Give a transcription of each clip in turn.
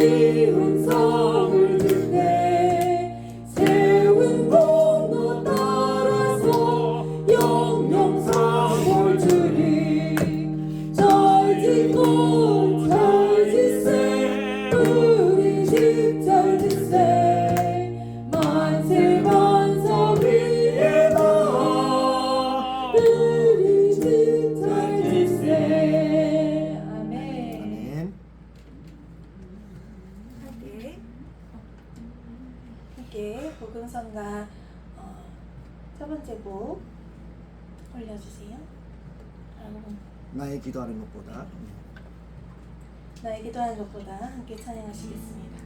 지은 성을 듣네 세운 공로 따라서 영영 상을 주리 잘 짓고 잘 짓세 우리 집 잘 짓세 만세 반석 위에다 우리 집 잘 짓세 아멘. 함께 복음성가 첫 번째 곡 올려주세요. 나의 기도하는 것보다 나의 기도하는 것보다 함께 찬양하시겠습니다.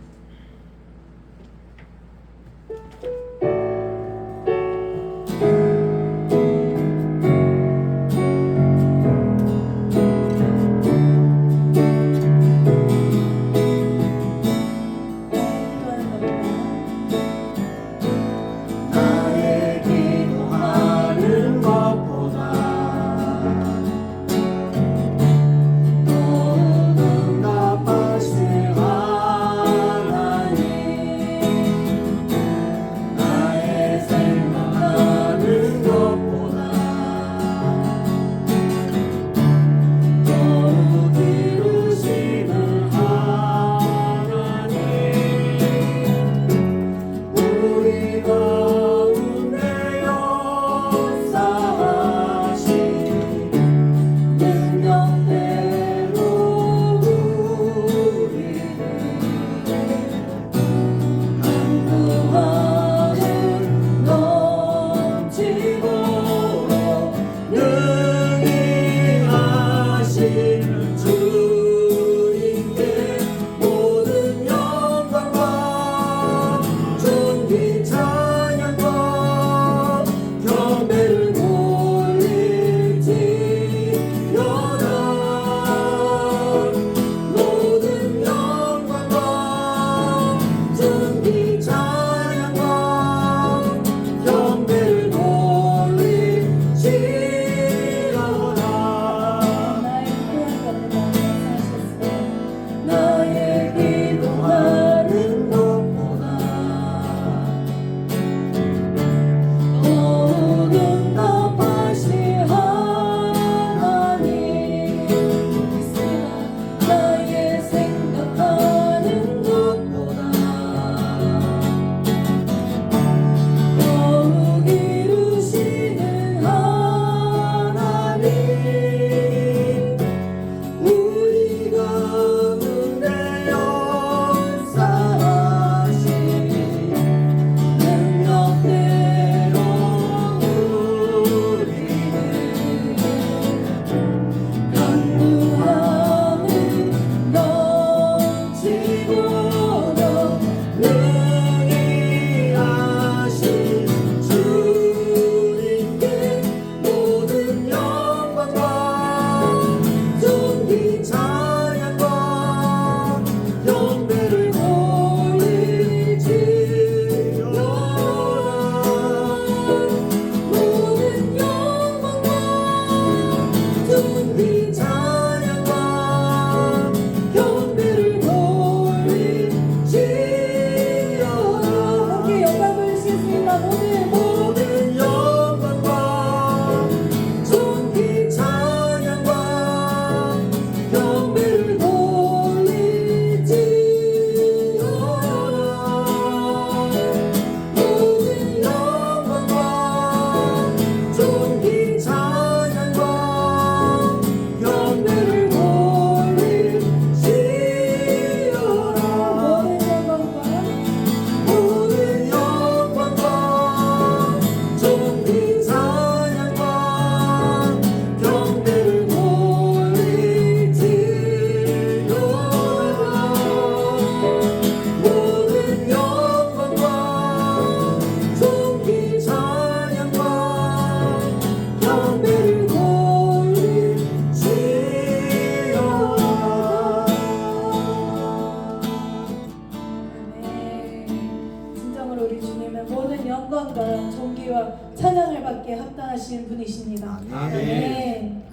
영광과 존귀와 찬양을 받게 합당하신 분이십니다. 아멘.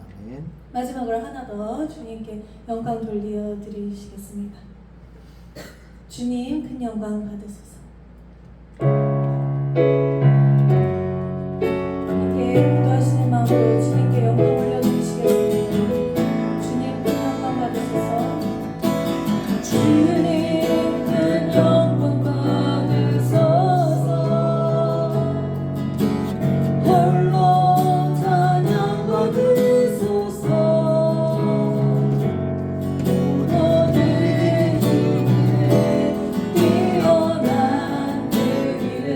마지막으로 하나 더 주님께 영광 돌려드리시겠습니다. 주님 큰 영광 받으소서. 함께 기도하시는 마음으로 주님께 영광 올려드리시겠습니다. 주님 큰 영광 받으소서. 주님 큰 영광 받으소서. 홀로 찬양 받으소서. 오늘 주님의 뛰어난 그 길은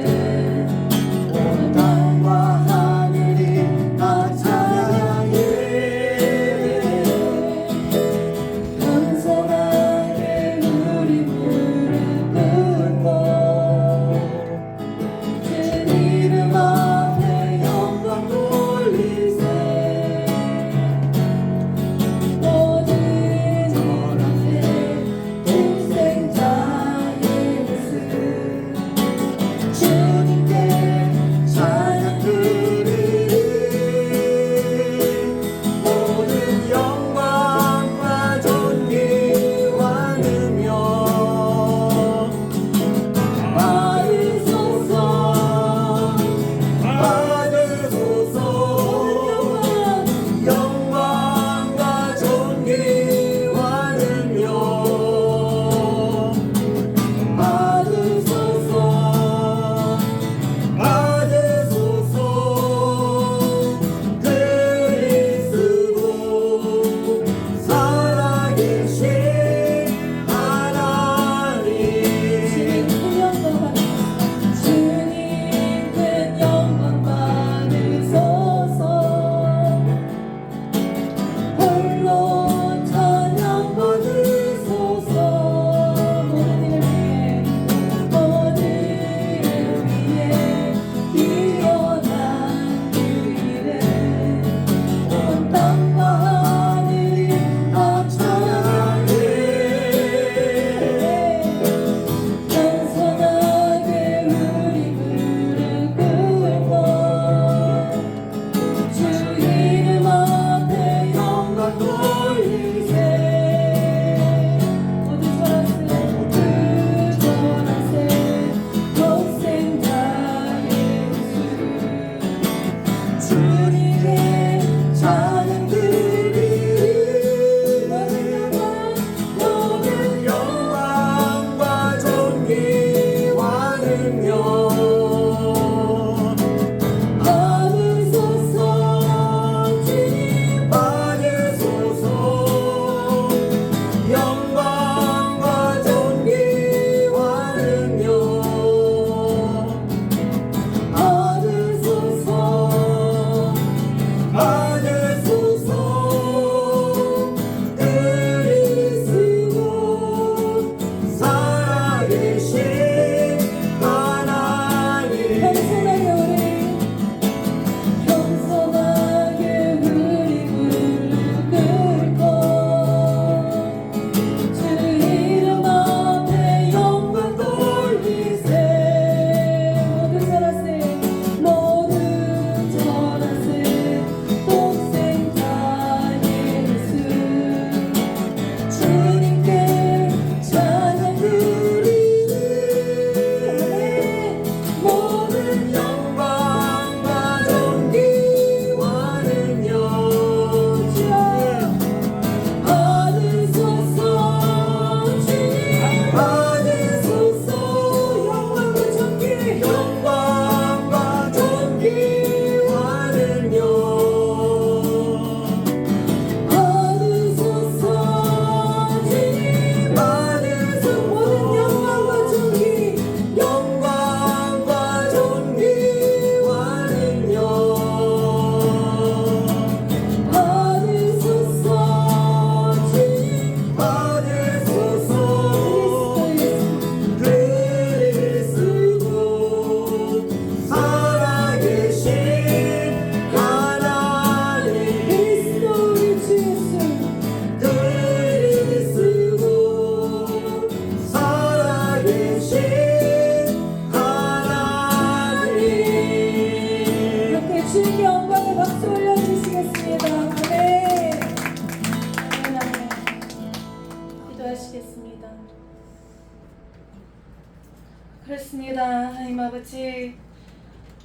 그렇습니다. 하나님 아버지,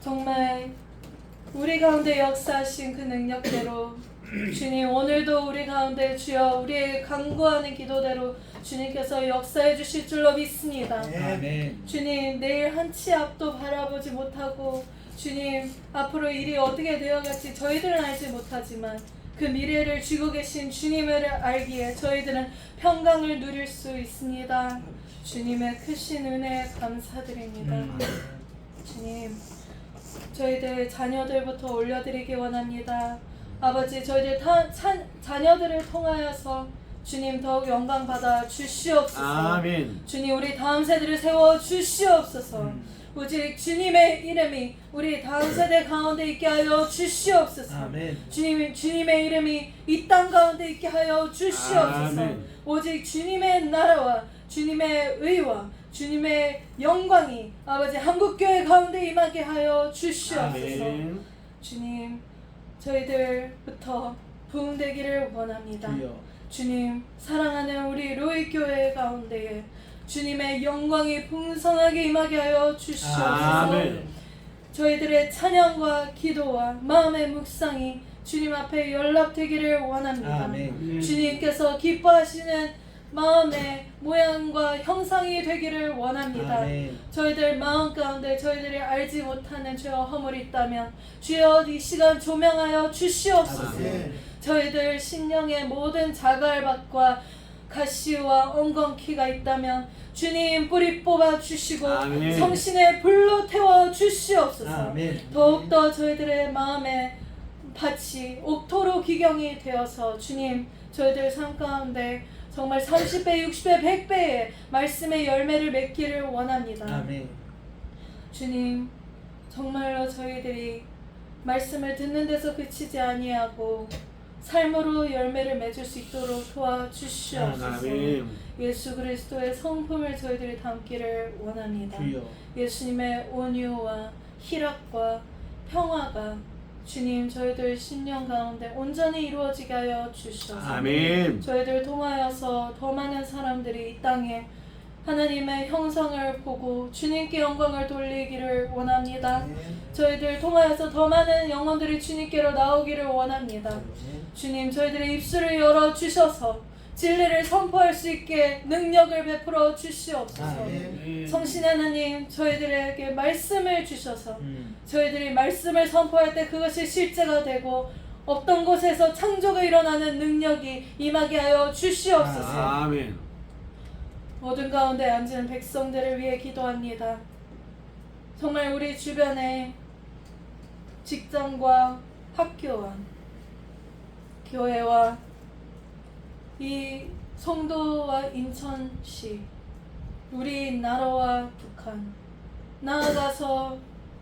정말 우리 가운데 역사하신 그 능력대로 주님, 오늘도 우리 가운데 주여 우리의 간구하는 기도대로 주님께서 역사해 주실 줄로 믿습니다. 아멘. 주님, 내일 한 치 앞도 바라보지 못하고 주님, 앞으로 일이 어떻게 되어갈지 저희들은 알지 못하지만 그 미래를 쥐고 계신 주님을 알기에 저희들은 평강을 누릴 수 있습니다. 주님의 크신 은혜에 감사드립니다. 주님, 저희들 자녀들부터 올려드리기 원합니다. 아버지, 저희들 자녀들을 통하여서 주님 더욱 영광 받아 주시옵소서. 아멘. 주님, 우리 다음 세대를 세워 주시옵소서. 오직 주님의 이름이 우리 다음 세대 가운데 있게 하여 주시옵소서. 아멘. 주님의 이름이 이 땅 가운데 있게 하여 주시옵소서. 아멘. 오직 주님의 나라와 주님의 의와 주님의 영광이 아버지 한국교회 가운데 임하게 하여 주시옵소서. 아멘. 주님, 저희들부터 부흥되기를 원합니다. 주여. 주님, 사랑하는 우리 로이교회 가운데에 주님의 영광이 풍성하게 임하게 하여 주시옵소서. 아멘. 저희들의 찬양과 기도와 마음의 묵상이 주님 앞에 연락되기를 원합니다. 아멘. 주님께서 기뻐하시는 마음의 모양과 형상이 되기를 원합니다. 아멘. 저희들 마음 가운데 저희들이 알지 못하는 죄와 허물이 있다면 주여 이 시간 조명하여 주시옵소서. 아멘. 저희들 심령의 모든 자갈밭과 가시와 엉겅퀴가 있다면 주님 뿌리 뽑아 주시고 아멘. 성신의 불로 태워 주시옵소서. 아멘. 더욱더 저희들의 마음에 밭이 옥토로 기경이 되어서 주님, 저희들 삶 가운데 정말 30배, 60배, 100배의 말씀의 열매를 맺기를 원합니다. 아멘. 주님, 정말로 저희들이 말씀을 듣는 데서 그치지 아니하고 삶으로 열매를 맺을 수 있도록 도와주시옵소서. 아멘. 예수 그리스도의 성품을 저희들이 담기를 원합니다. 주여. 예수님의 온유와 희락과 평화가 주님, 저희들 심령 가운데 온전히 이루어지게 하여 주시옵소서. 아멘. 저희들 통하여서 더 많은 사람들이 이 땅에 하나님의 형상을 보고 주님께 영광을 돌리기를 원합니다. 저희들 통하여서 더 많은 영혼들이 주님께로 나오기를 원합니다. 주님, 저희들의 입술을 열어 주셔서 진리를 선포할 수 있게 능력을 베풀어 주시옵소서. 아멘. 성신 하나님, 저희들에게 말씀을 주셔서 저희들이 말씀을 선포할 때 그것이 실제가 되고 없던 곳에서 창조가 일어나는 능력이 임하게 하여 주시옵소서. 아멘. 모든 가운데 앉은 백성들을 위해 기도합니다. 정말 우리 주변에 직장과 학교와 교회와 이 송도와 인천시, 우리 나라와 북한, 나아가서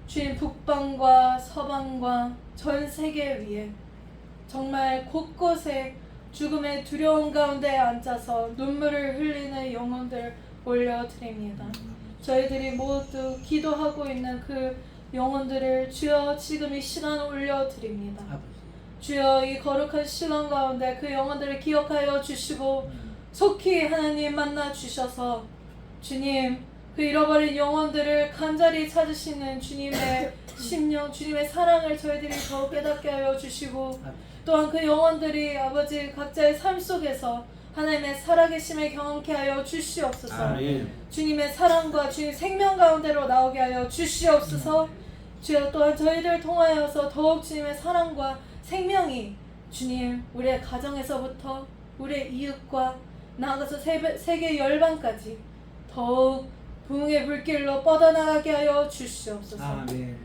주님 북방과 서방과 전 세계 위에 정말 곳곳에 죽음의 두려움 가운데 앉아서 눈물을 흘리는 영혼들 올려드립니다. 저희들이 모두 기도하고 있는 그 영혼들을 주여 지금 이 시간 올려드립니다. 주여 이 거룩한 시간 가운데 그 영혼들을 기억하여 주시고 속히 하나님 만나 주셔서 주님, 그 잃어버린 영혼들을 간절히 찾으시는 주님의 심령, 주님의 사랑을 저희들이 더 깨닫게 하여 주시고 또한 그 영혼들이 아버지 각자의 삶 속에서 하나님의 살아계심을 경험케 하여 주시옵소서. 아멘. 주님의 사랑과 주님 생명 가운데로 나오게 하여 주시옵소서. 주여 또한 저희들 통하여서 더욱 주님의 사랑과 생명이 주님 우리의 가정에서부터 우리의 이웃과 나아가서 세계 열방까지 더욱 부흥의 불길로 뻗어나가게 하여 주시옵소서. 아멘.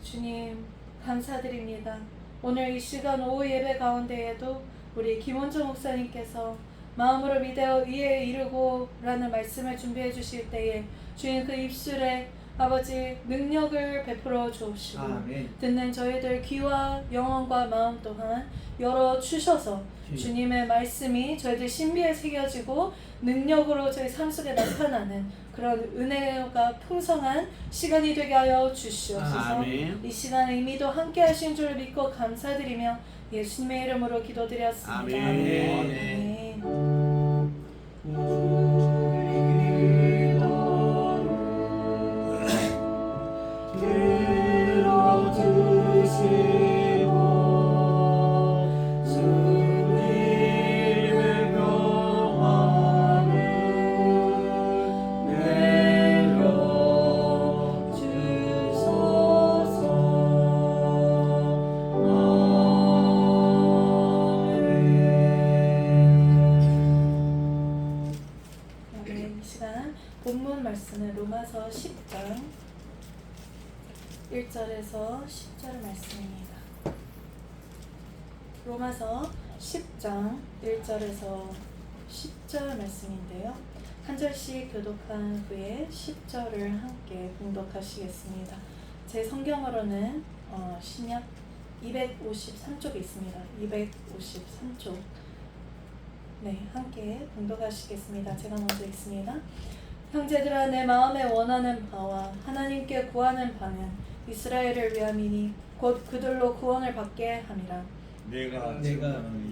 주님 감사드립니다. 오늘 이 시간 오후 예배 가운데에도 우리 김원정 목사님께서 마음으로 믿어 의에 이르고 라는 말씀을 준비해 주실 때에 주님 그 입술에 아버지 능력을 베풀어 주옵시고 아멘. 듣는 저희들 귀와 영혼과 마음 또한 열어 주셔서 주님의 말씀이 저희들 신비에 새겨지고 능력으로 저희 삶 속에 나타나는 그런 은혜가 풍성한 시간이 되게 하여 주시옵소서. 아멘. 이 시간에 이미도 함께 하신 줄 믿고 감사드리며 예수님의 이름으로 기도드렸습니다. 아멘. 아멘. 우리 기도로 본문 말씀은 로마서 10장 1절에서 10절 말씀입니다. 로마서 10장 1절에서 10절 말씀인데요. 한 절씩 교독한 후에 10절을 함께 봉독하시겠습니다. 제 성경으로는 신약 253쪽에 있습니다. 253쪽. 네, 함께 봉독하시겠습니다. 제가 먼저 읽습니다. 형제들아, 내 마음에 원하는 바와 하나님께 구하는 바는 이스라엘을 위함이니 곧 그들로 구원을 받게 함이라. 내가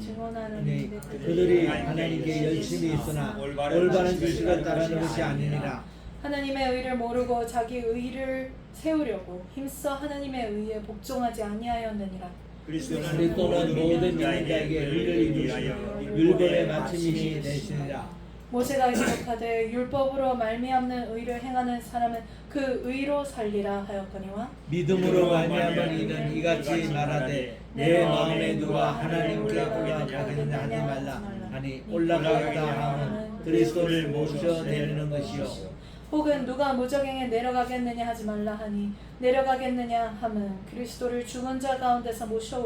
증언하는 그들이 하나님께 열심히 있으나 올바른 지식을 따르는 것이 아니니라. 하나님의 의를 모르고 자기 의를 세우려고 힘써 하나님의 의에 복종하지 아니하였느니라. 그리스도는 모든 믿는 자에게 의를 이루시며 율법의 마침이 되시니라. 모세가 기록하되 율법으로 말미암는 의를 행하는 사람은 그 의로 살리라 하였거니와 믿음으로 말미암은 이는 이같이 말하되 내 마음에 누가 하나님께 올라가겠느냐 하지 말라 하니 올라가겠다 하면 그리스도를 모셔내리는 것이요 혹은 누가 무적행에 내려가겠느냐 하지 말라 하니 내려가겠느냐 함은 그리스도를 죽은 자 가운데서 모셔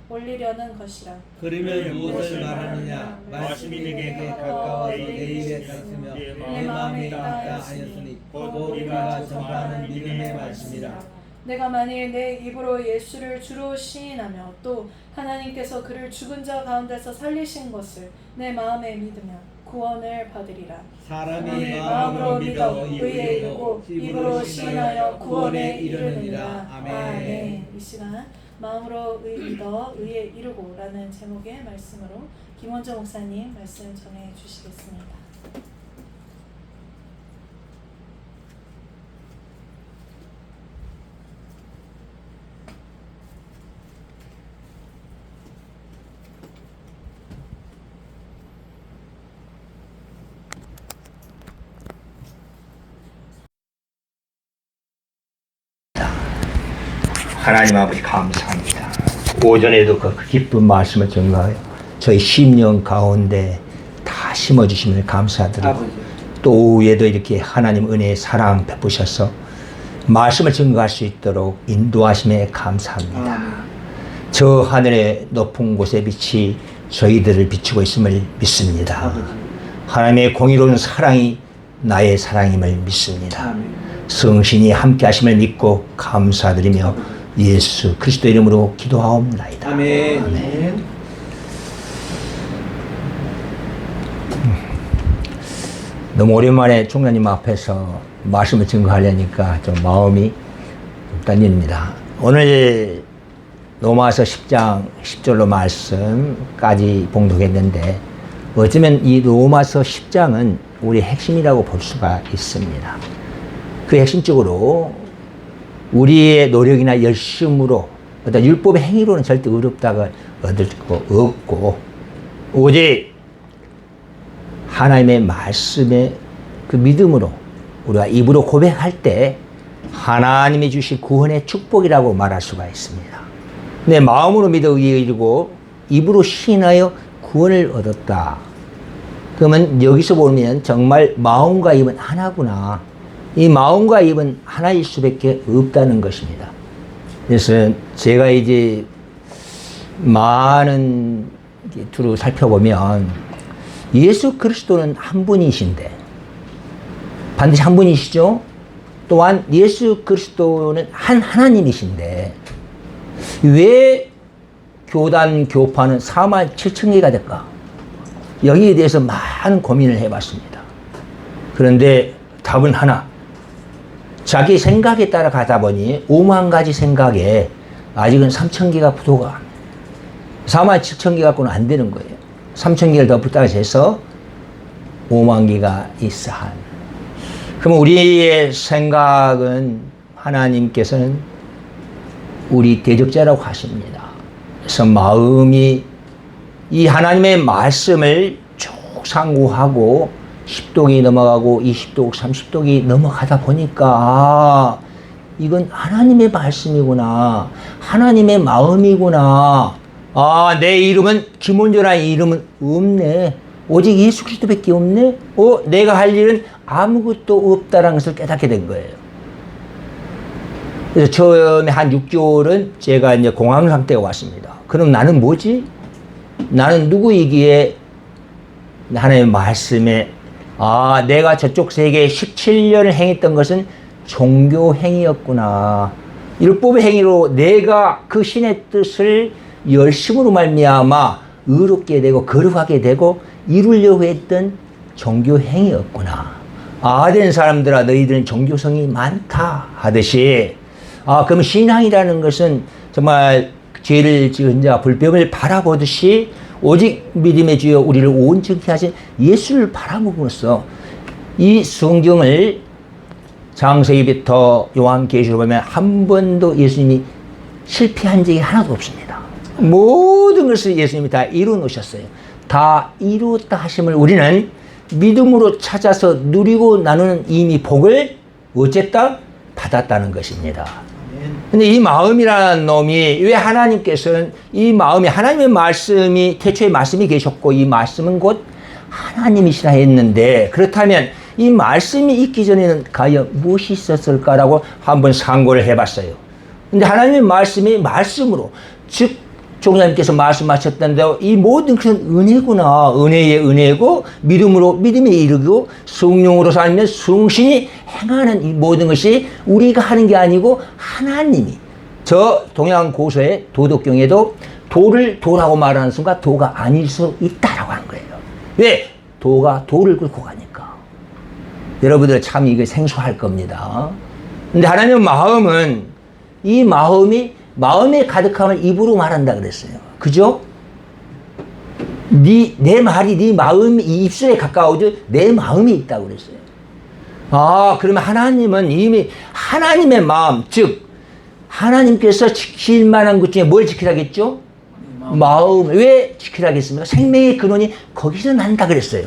올리려는 것이라. 그러면 무엇을 말하느냐 말씀이 내게 가까워서 내 입에 닿으며 내 마음에 있다 하였으니 곧 우리가 전파하는 믿음의 말씀이라. 내가 만일 내 입으로 예수를 주로 시인하며 또 하나님께서 그를 죽은 자 가운데서 살리신 것을 내 마음에 믿으며 구원을 받으리라. 사람이 마음으로 믿어 의에 이르고 입으로 시인하여 구원에 이르느니라. 아멘. 이 시간 마음으로 믿어 의에 이르고 라는 제목의 말씀으로 김원정 목사님 말씀 전해 주시겠습니다. 하나님 아버지 감사합니다. 오전에도 그 기쁜 말씀을 전가하여 저희 심령 가운데 다 심어주심을 감사드리고 또 오후에도 이렇게 하나님 은혜의 사랑 베푸셔서 말씀을 증거할 수 있도록 인도하심에 감사합니다. 저 하늘의 높은 곳의 빛이 저희들을 비추고 있음을 믿습니다. 하나님의 공의로운 사랑이 나의 사랑임을 믿습니다. 성신이 함께 하심을 믿고 감사드리며 예수 그리스도 이름으로 기도하옵나이다. 아멘. 아멘. 너무 오랜만에 총장님 앞에서 말씀을 증거하려니까 좀 마음이 좀 떨립니다. 오늘 로마서 10장 10절로 말씀까지 봉독했는데 어쩌면 이 로마서 10장은 우리의 핵심이라고 볼 수가 있습니다. 그 핵심적으로 우리의 노력이나 열심으로 어떤 율법의 행위로는 절대 의롭다가 얻을 거 없고 오직 하나님의 말씀의 그 믿음으로 우리가 입으로 고백할 때 하나님이 주신 구원의 축복이라고 말할 수가 있습니다. 내 마음으로 믿어 의에 이르고 입으로 시인하여 구원을 얻었다. 그러면 여기서 보면 정말 마음과 입은 하나구나. 이 마음과 입은 하나일 수밖에 없다는 것입니다. 그래서 제가 이제 많은 두루 살펴보면 예수 그리스도는 한 분이신데 반드시 한 분이시죠. 또한 예수 그리스도는 한 하나님이신데 왜 교단 교파는 47,000개가 될까? 여기에 대해서 많은 고민을 해봤습니다. 그런데 답은 하나. 자기 생각에 따라 가다 보니 5만 가지 생각에 아직은 3,000개가 부족합니다. 47,000개 갖고는 안 되는 거예요. 3,000개를 더 붙다가 해서 5만 개가 있어 한. 그럼 우리의 생각은 하나님께서는 우리 대적자라고 하십니다. 그래서 마음이 이 하나님의 말씀을 쭉 상고하고 10독이 넘어가고 20독, 30독이 넘어가다 보니까 이건 하나님의 말씀이구나. 하나님의 마음이구나. 아, 내 이름은 김원조라는 이름은 없네. 오직 예수 그리스도밖에 없네. 내가 할 일은 아무것도 없다는 것을 깨닫게 된 거예요. 그래서 처음에 한 6개월은 제가 이제 공황 상태가 왔습니다. 그럼 나는 뭐지? 나는 누구이기에 하나님의 말씀에 내가 저쪽 세계에 17년을 행했던 것은 종교 행위였구나. 율법의 행위로 내가 그 신의 뜻을 열심으로 말미암아 의롭게 되고 거룩하게 되고 이루려고 했던 종교 행위였구나. 된 사람들아 너희들은 종교성이 많다 하듯이 그럼 신앙이라는 것은 정말 죄를 지은 자 불법을 바라보듯이 오직 믿음의 주여 우리를 온전히 하신 예수를 바라보고서 이 성경을 창세기부터 요한계시록 보면 한 번도 예수님이 실패한 적이 하나도 없습니다. 모든 것을 예수님이 다 이루어 놓으셨어요. 다 이루었다 하심을 우리는 믿음으로 찾아서 누리고 나누는 이미 복을 어쨌다? 받았다는 것입니다. 근데 이 마음이라는 놈이 왜 하나님께서는 이 마음이 하나님의 말씀이 태초에 말씀이 계셨고 이 말씀은 곧 하나님이시라 했는데 그렇다면 이 말씀이 있기 전에는 과연 무엇이 있었을까라고 한번 상고를 해봤어요. 근데 하나님의 말씀이 말씀으로 즉 종자님께서 말씀하셨던데 이 모든 것은 은혜구나. 은혜의 은혜고 믿음으로 믿음에 이르고 성령으로 살면 성신이 행하는 이 모든 것이 우리가 하는 게 아니고 하나님이 저 동양 고서의 도덕경에도 도를 도라고 말하는 순간 도가 아닐 수 있다라고 하는 거예요. 왜? 도가 도를 끌고 가니까. 여러분들 참 이게 생소할 겁니다. 근데 하나님의 마음은 이 마음의 가득함을 입으로 말한다 그랬어요. 그죠? 내 말이 네 마음이 이 입술에 가까워져 내 마음이 있다고 그랬어요. 그러면 하나님은 이미 하나님의 마음, 즉 하나님께서 지킬 만한 것 중에 뭘 지키라겠죠? 마음. 왜 지키라겠습니까? 생명의 근원이 거기서 난다 그랬어요.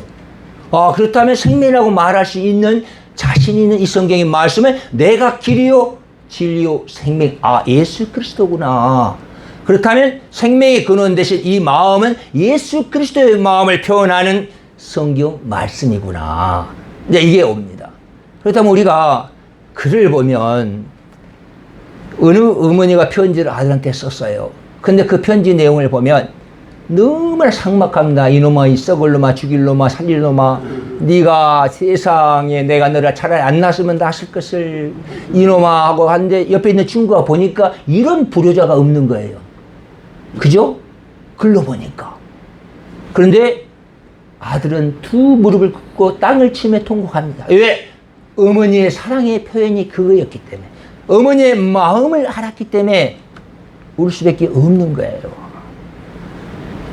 그렇다면 생명이라고 말할 수 있는 자신 있는 이 성경의 말씀을 내가 길이요 진리요 생명 예수 그리스도구나. 그렇다면 생명의 근원 대신 이 마음은 예수 그리스도의 마음을 표현하는 성경 말씀이구나. 이제 이게 옵니다. 그렇다면 우리가 글을 보면 어느 어머니가 편지를 아들한테 썼어요. 근데 그 편지 내용을 보면 너무나 삭막합니다. 이놈아, 이 썩을 놈아, 죽일 놈아, 살릴 놈아, 네가 세상에 내가 너를 차라리 안 낳았으면 낳았을 것을 이놈아 하고 하는데 옆에 있는 친구가 보니까 이런 불효자가 없는 거예요. 그죠? 글로 보니까. 그런데 아들은 두 무릎을 꿇고 땅을 치며 통곡합니다. 왜? 어머니의 사랑의 표현이 그거였기 때문에, 어머니의 마음을 알았기 때문에 울 수밖에 없는 거예요.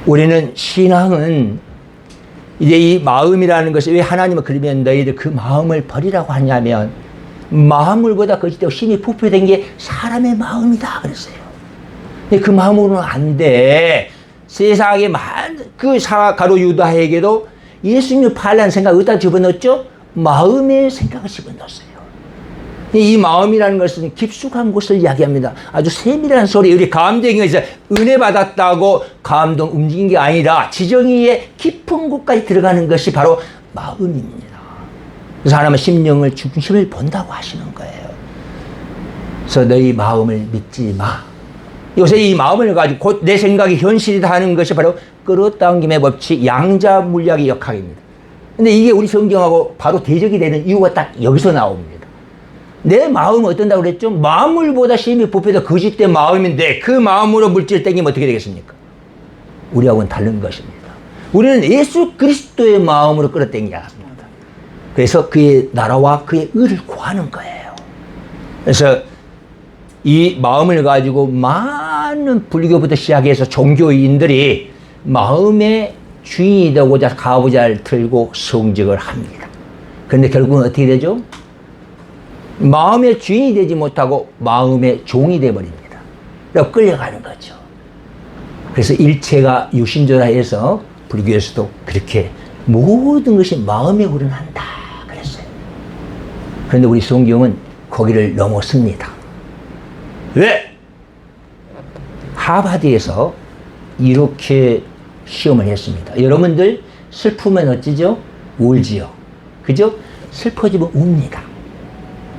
우리는 신앙은 이제 이 마음이라는 것이 왜 하나님은 그러면 너희들 그 마음을 버리라고 하냐면 마음을보다 거짓되고 힘이 부패된 게 사람의 마음이다 그랬어요. 근데 그 마음으로는 안 돼. 세상에 그 가로 유다에게도 예수님을 팔라는 생각 어디다 집어넣었죠? 마음의 생각을 집어넣었어요. 이 마음이라는 것은 깊숙한 곳을 이야기합니다. 아주 세밀한 소리, 우리 감정에서 은혜 받았다고 감동 움직인 게 아니라 지정의의 깊은 곳까지 들어가는 것이 바로 마음입니다. 그래서 하나님은 심령을 중심을 본다고 하시는 거예요. 그래서 너희 마음을 믿지 마. 요새 이 마음을 가지고 곧 내 생각이 현실이다 하는 것이 바로 끌어당김의 법칙, 양자 물리학의 역학입니다. 근데 이게 우리 성경하고 바로 대적이 되는 이유가 딱 여기서 나옵니다. 내 마음은 어떤다고 그랬죠? 마물보다 심히 부패도 거짓된 마음인데 그 마음으로 물질을 땡기면 어떻게 되겠습니까? 우리하고는 다른 것입니다. 우리는 예수 그리스도의 마음으로 끌어당겨야 합니다. 그래서 그의 나라와 그의 의를 구하는 거예요. 그래서 이 마음을 가지고 많은 불교부터 시작해서 종교인들이 마음의 주인이 되고자 가부좌를 들고 성직을 합니다. 그런데 결국은 어떻게 되죠? 마음의 주인이 되지 못하고 마음의 종이 되어버립니다. 그래서 끌려가는 거죠. 그래서 일체가 유신조라 해서 불교에서도 그렇게 모든 것이 마음에 우러난다 그랬어요. 그런데 우리 성경은 거기를 넘어섭니다. 왜? 하버드에서 이렇게 시험을 했습니다. 여러분들 슬프면 어찌죠? 울지요. 그죠? 슬퍼지면 웁니다.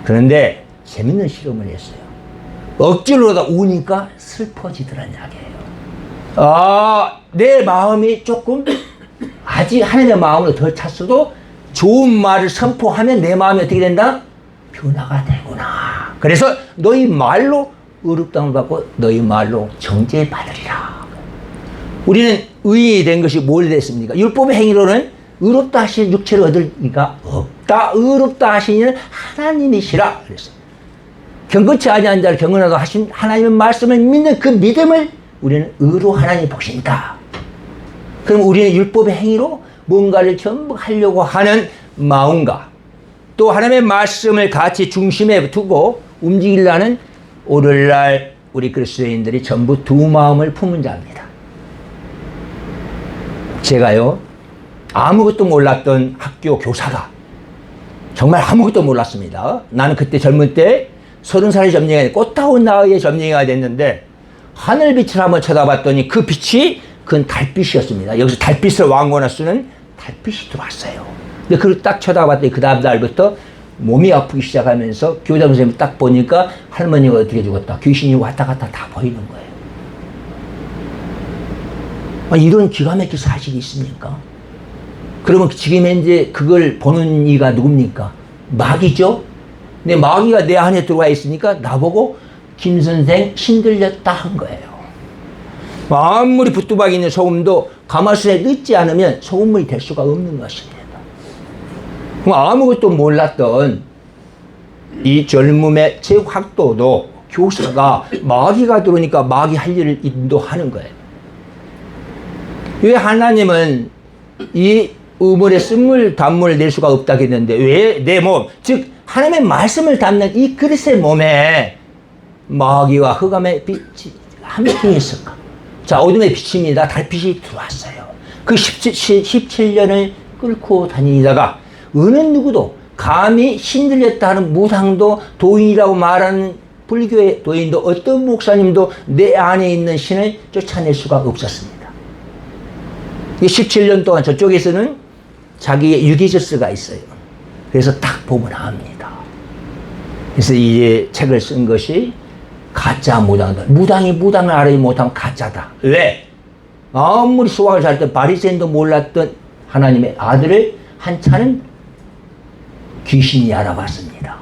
그런데 재밌는 실험을 했어요. 억지로다 우니까 슬퍼지더란 이야기예요. 내 마음이 조금 아직 하나님의 마음으로 덜 찼어도 좋은 말을 선포하면 내 마음이 어떻게 된다? 변화가 되구나. 그래서 너희 말로 의롭다함을 받고 너희 말로 정죄받으리라. 우리는 의인이 된 것이 뭘 됐습니까? 율법의 행위로는 의롭다 하시는 육체를 얻을 리가 없다. 의롭다 하시는 하나님이시라. 그랬어요. 경건치 아니한 자를 경건하다 하신 하나님의 말씀을 믿는 그 믿음을 우리는 의로 하나님 보신다. 그럼 우리는 율법의 행위로 뭔가를 전부 하려고 하는 마음과 또 하나님의 말씀을 같이 중심에 두고 움직이려는 오늘날 우리 그리스도인들이 전부 두 마음을 품은 자입니다. 제가요, 아무것도 몰랐던 학교 교사가 정말 아무것도 몰랐습니다. 나는 그때 젊은 때 30살의 점령이 꽃다운 나이의 점령이가 됐는데 하늘빛을 한번 쳐다봤더니 그 빛이 그건 달빛이었습니다. 여기서 달빛을 왕건을 쓰는 달빛이 들어왔어요. 근데 그걸 딱 쳐다봤더니 그 다음 날부터 몸이 아프기 시작하면서 교장 선생님을 딱 보니까 할머니가 어떻게 죽었다. 귀신이 왔다 갔다 다 보이는 거예요. 이런 기가 막힌 사실이 있습니까? 그러면 지금 현재 그걸 보는 이가 누굽니까? 마귀죠? 근데 마귀가 내 안에 들어와 있으니까 나보고 김 선생 신들렸다 한 거예요. 아무리 부뚜막이 있는 소금도 가마솥에 넣지 않으면 소금물이 될 수가 없는 것입니다. 아무것도 몰랐던 이 젊음의 제 확도도 교사가 마귀가 들어오니까 마귀 할 일을 인도하는 거예요. 왜 하나님은 이 우물에 쓴물 단물을 낼 수가 없다고 했는데 왜 내 몸, 즉 하나님의 말씀을 담는 이 그릇의 몸에 마귀와 흑암의 빛이 함께 있을까? 자, 어둠의 빛입니다. 달빛이 들어왔어요. 그 17년을 끌고 다니다가 어느 누구도 감히 신들렸다 하는 무당도 도인이라고 말하는 불교의 도인도 어떤 목사님도 내 안에 있는 신을 쫓아낼 수가 없었습니다. 17년 동안 저쪽에서는 자기의 유기저스가 있어요. 그래서 딱 보면 압니다. 그래서 이제 책을 쓴 것이 가짜 무당들. 무당이 무당을 알아야 못하면 가짜다. 왜? 아무리 수학을 잘했던 바리새인도 몰랐던 하나님의 아들을 한 차는 귀신이 알아봤습니다.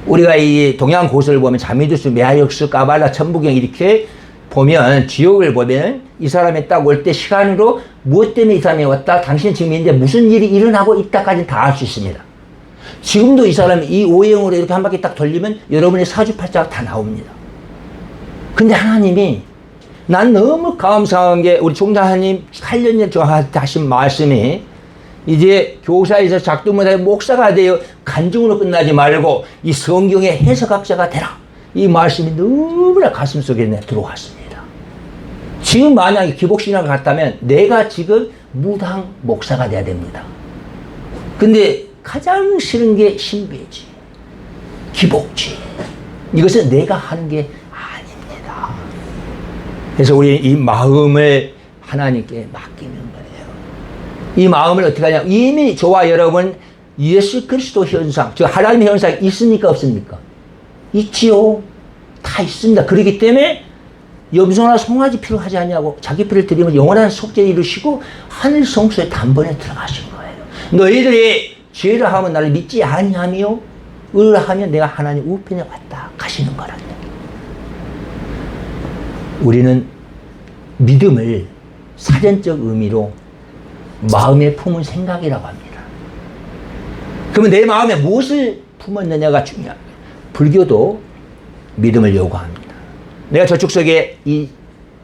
우리가 이 동양 고서를 보면 자미두스, 메아역스, 까발라, 천부경 이렇게 보면 지옥을 보면 이 사람이 딱 올 때 시간으로 무엇 때문에 이 사람이 왔다, 당신 지금 현재 무슨 일이 일어나고 있다까지 다 알 수 있습니다. 지금도 이 사람이 이 오행으로 이렇게 한 바퀴 딱 돌리면 여러분의 사주팔자가 다 나옵니다. 근데 하나님이 난 너무 감사한 게 우리 총장님 8년 전 저한테 하신 말씀이 이제 교사에서 작두문화의 목사가 되어 간증으로 끝나지 말고 이 성경의 해석학자가 되라. 이 말씀이 너무나 가슴속에 들어왔습니다. 지금 만약에 기복신학을 갔다면 내가 지금 무당 목사가 돼야 됩니다. 근데 가장 싫은 게 신비지, 기복지. 이것은 내가 하는 게 아닙니다. 그래서 우리 이 마음을 하나님께 맡기는 거예요. 이 마음을 어떻게 하냐? 이미 저와 여러분 예수 그리스도 현상, 즉 하나님의 현상이 있습니까 없습니까? 있지요. 다 있습니다. 그렇기 때문에 염소나 송아지 피를 하지 않냐고 자기 피를 드리면 영원한 속죄를 이루시고 하늘 성소에 단번에 들어가신 거예요. 너희들이 죄를 하면 나를 믿지 아니하며 의를 하면 내가 하나님 우편에 왔다 가시는 거라는. 우리는 믿음을 사전적 의미로 마음에 품은 생각이라고 합니다. 그러면 내 마음에 무엇을 품었느냐가 중요합니다. 불교도 믿음을 요구합니다. 내가 저축석에 이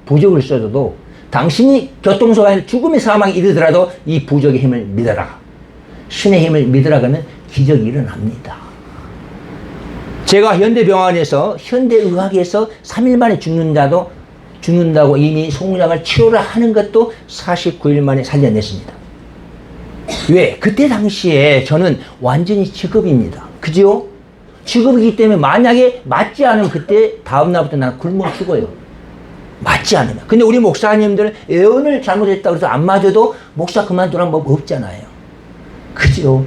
부적을 써줘도 당신이 교통사고에 죽음의 사망에 이르더라도 이 부적의 힘을 믿어라. 신의 힘을 믿으라 그러면 기적이 일어납니다. 제가 현대병원에서 현대의학에서 3일 만에 죽는다고 이미 송량을 치료를 하는 것도 49일 만에 살려냈습니다. 왜? 그때 당시에 저는 완전히 직업입니다. 그죠? 직업이기 때문에 만약에 맞지 않으면 그때 다음 날부터 나는 굶어 죽어요. 맞지 않으면. 근데 우리 목사님들은 예언을 잘못했다고 해서 안 맞아도 목사 그만두라는 법 없잖아요. 그죠?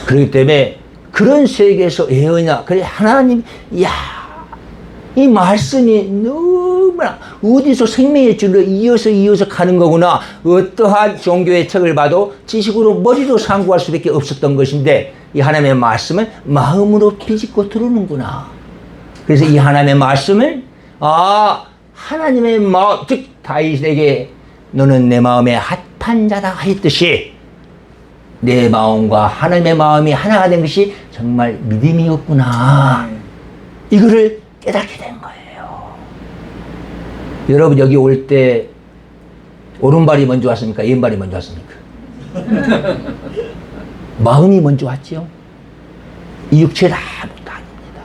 그렇기 때문에 그런 세계에서 애어냐. 그래, 하나님, 이 말씀이 너무나 어디서 생명의 줄로 이어서 가는 거구나. 어떠한 종교의 책을 봐도 지식으로 머리로 상고할 수밖에 없었던 것인데 이 하나님의 말씀은 마음으로 비집고 들어오는구나. 그래서 이 하나님의 말씀을 하나님의 마음, 즉 다윗에게 너는 내 마음에 합한 자다 하였듯이 내 마음과 하나님의 마음이 하나가 된 것이 정말 믿음이었구나. 이거를 깨닫게 된 거예요. 여러분 여기 올 때 오른발이 먼저 왔습니까? 왼발이 먼저 왔습니까? 마음이 먼저 왔죠. 이 육체는 아무것도 아닙니다.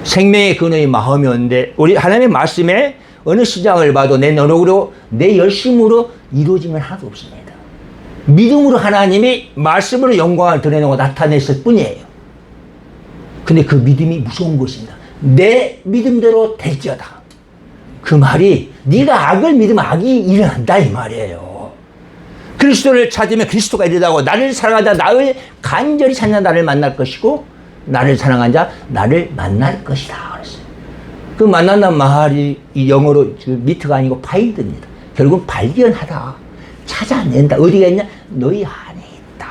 생명의 근원이 마음이었는데 우리 하나님의 말씀에 어느 시장을 봐도 내 노력으로 내 열심으로 이루어지면 하나도 없습니다. 믿음으로 하나님이 말씀으로 영광을 드러내고 나타냈을 뿐이에요. 근데 그 믿음이 무서운 것입니다. 내 믿음대로 될지어다. 그 말이 네가 악을 믿으면 악이 일어난다 이 말이에요. 그리스도를 찾으면 그리스도가 일어나고 나를 사랑하자 나를 간절히 찾는 나를 만날 것이고 나를 사랑한 자 나를 만날 것이다 그랬어요. 그 만난다는 말이 이 영어로 미트가 아니고 파인드입니다. 결국 발견하다. 찾아낸다. 어디가 있냐? 너희 안에 있다.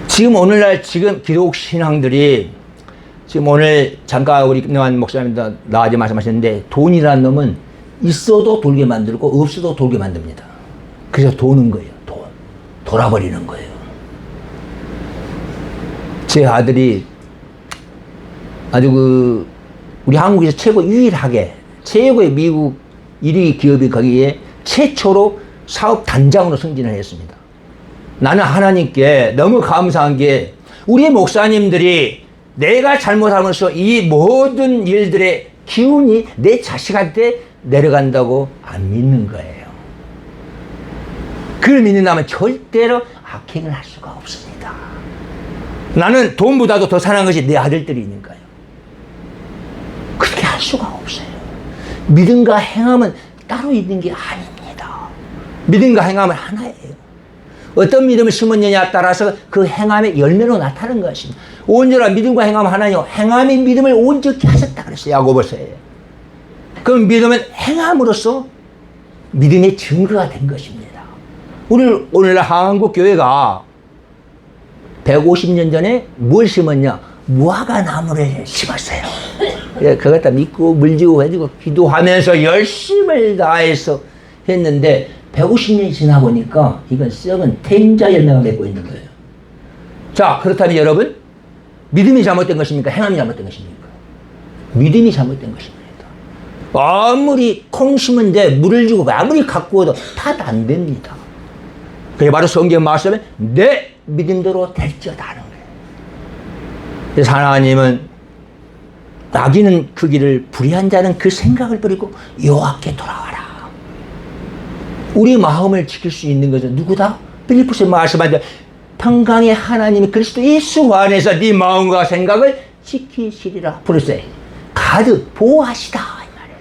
지금 오늘날 지금 기독 신앙들이 지금 오늘 잠깐 우리 김영환 목사님도 나와서 말씀하셨는데 돈이라는 놈은 있어도 돌게 만들고 없어도 돌게 만듭니다. 그래서 도는 거예요. 돌아버리는 거예요. 제 아들이 아주 우리 한국에서 유일하게 최고의 미국 1위 기업이 거기에 최초로 사업 단장으로 승진을 했습니다. 나는 하나님께 너무 감사한 게 우리 목사님들이 내가 잘못하면서 이 모든 일들의 기운이 내 자식한테 내려간다고 안 믿는 거예요. 그걸 믿는다면 절대로 악행을 할 수가 없습니다. 나는 돈보다도 더 사랑하는 것이 내 아들들이니까요. 그렇게 할 수가 없어요. 믿음과 행함은 따로 있는 게 아닙니다. 믿음과 행함은 하나예요. 어떤 믿음을 심었느냐에 따라서 그 행함의 열매로 나타나는 것입니다. 온전한 믿음과 행함은 하나요. 행함의 믿음을 온전히 하셨다 그랬어요. 야고보서에. 그럼 믿음은 행함으로써 믿음의 증거가 된 것입니다. 오늘날 한국 교회가 150년 전에 뭘 심었냐? 무화과 나무를 심었어요. 그것다 믿고 물지고 해주고 기도하면서 열심을 다해서 했는데 150년이 지나 보니까 이건 썩은 태인자 열매가 맺고 있는 거예요. 자, 그렇다면 여러분, 믿음이 잘못된 것입니까? 행함이 잘못된 것입니까? 믿음이 잘못된 것입니다. 아무리 콩 심은데 물을 주고 아무리 가꾸어도 탓 안 됩니다. 그게 바로 성경 말씀에 내 믿음대로 될지어다 하는 거예요. 그래서 하나님은 악인은 그 길을 불의한 자는 그 생각을 버리고 여호와께 돌아와라. 우리 마음을 지킬 수 있는 것은 누구다? 빌립보서 말씀하는데 평강의 하나님이 그리스도 예수 안에서 네 마음과 생각을 지키시리라. 부르세요. 가득 보호하시다 이 말이에요.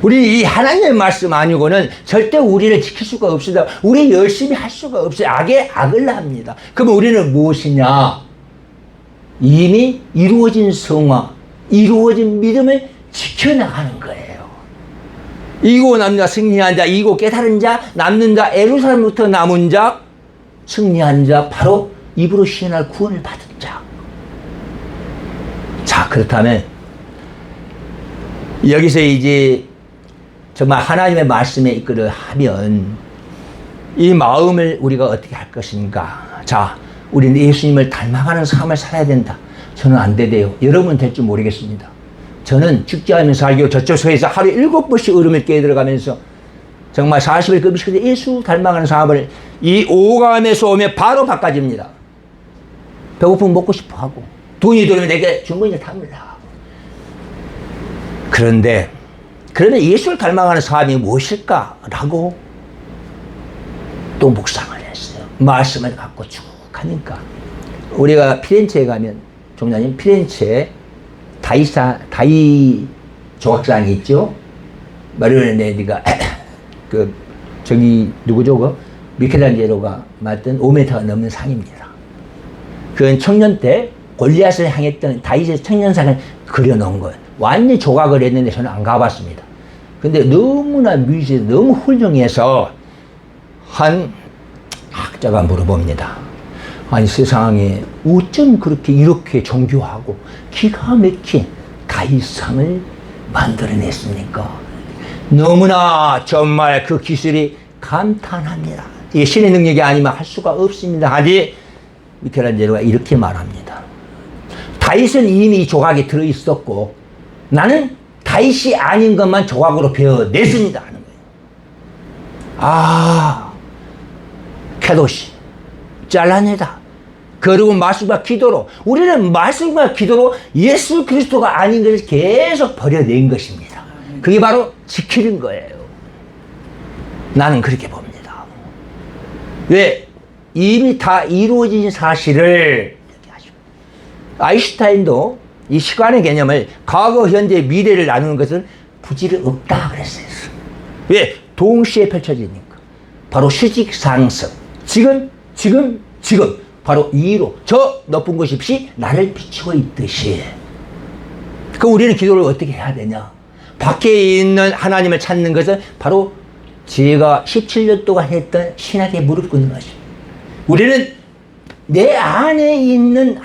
우리 이 하나님의 말씀 아니고는 절대 우리를 지킬 수가 없습니다. 우리 열심히 할 수가 없어요. 악에 악을 합니다. 그럼 우리는 무엇이냐? 이미 이루어진 성화, 이루어진 믿음을 지켜나가는 거예요. 이고 남는 자, 승리한 자, 이고 깨달은 자, 남는 자, 예루살렘부터 남은 자, 승리한 자, 바로 입으로 시인할 구원을 받은 자. 자, 그렇다면 여기서 이제 정말 하나님의 말씀에 이끌어 하면 이 마음을 우리가 어떻게 할 것인가. 자, 우리는 예수님을 닮아가는 삶을 살아야 된다. 저는 안 되대요. 여러분은 될 줄 모르겠습니다. 저는 죽지 않으면서 살고 저쪽에서 하루에 7번씩 얼음을 깨 들어가면서 정말 40일 금식해서 예수 닮아가는 삶을 이 오감에서 오면 바로 바꿔집니다. 배고프면 먹고 싶어 하고 돈이 들어오면 내게 주머니에 담으라. 그런데 그러면 예수를 닮아가는 삶이 무엇일까라고 또 묵상을 했어요. 말씀을 갖고 쭉 하니까 우리가 피렌체에 가면 종자님 피렌체에 다이 조각상이 있죠. 마리오네리가 저기 누구죠? 그 미켈란젤로가 맡은 5m가 넘는 상입니다. 그 청년 때 골리앗을 향했던 다윗의 청년상을 그려놓은 거예요. 완전히 조각을 했는데 저는 안 가봤습니다. 근데 너무나 뮤지션이 너무 훌륭해서 한 학자가 물어봅니다. 아니 세상에 어쩜 그렇게 이렇게 정교하고 기가 막힌 다윗상을 만들어냈습니까? 너무나 정말 그 기술이 감탄합니다. 이게 신의 능력이 아니면 할 수가 없습니다. 하니 미켈란젤로가 이렇게 말합니다. 다윗은 이미 조각에 들어있었고 나는 다윗이 아닌 것만 조각으로 배워냈습니다 하는 거예요. 아, 캐도시 잘라내다. 그리고 말씀과 기도로, 우리는 말씀과 기도로 예수 그리스도가 아닌 것을 계속 버려낸 것입니다. 그게 바로 지키는 거예요. 나는 그렇게 봅니다. 왜? 이미 다 이루어진 사실을 이렇게 하시고. 아인슈타인도 이 시간의 개념을 과거, 현재, 미래를 나누는 것은 부질이 없다 그랬어요. 왜? 동시에 펼쳐지니까. 바로 수직상승. 지금. 바로 위로. 저 높은 곳이 없이 나를 비추고 있듯이. 그럼 우리는 기도를 어떻게 해야 되냐? 밖에 있는 하나님을 찾는 것은 바로 제가 17년 동안 했던 신학에 무릎 꿇는 것입니다. 우리는 내 안에 있는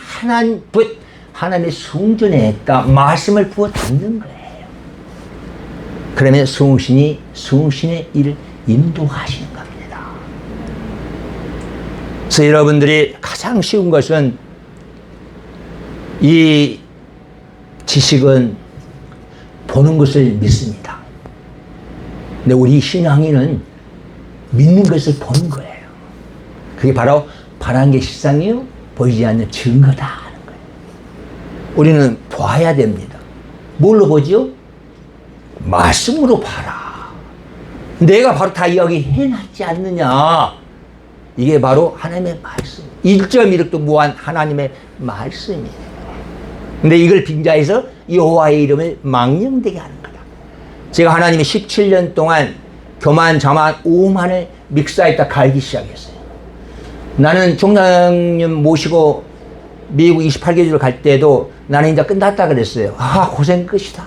하나님의 성전에 있다 말씀을 부어 담는 거예요. 그러면 성신의 일을 인도하시는 겁니다. 그래서 여러분들이 가장 쉬운 것은 이 지식은 보는 것을 믿습니다. 근데 우리 신앙인은 믿는 것을 보는 거예요. 그게 바로 바라는 게 실상이요 보이지 않는 증거다 하는 거예요. 우리는 봐야 됩니다. 뭘로 보지요? 말씀으로 봐라. 내가 바로 다 여기 해놨지 않느냐. 이게 바로 하나님의 말씀. 1.1도 무한 하나님의 말씀이에요. 근데 이걸 빙자해서 여호와의 이름을 망령되게 하는 거다. 제가 하나님이 17년 동안 교만, 자만, 오만을 믹사했다 갈기 시작했어요. 나는 종장님 모시고 미국 28개주를 갈 때도 나는 이제 끝났다 그랬어요. 아, 고생 끝이다.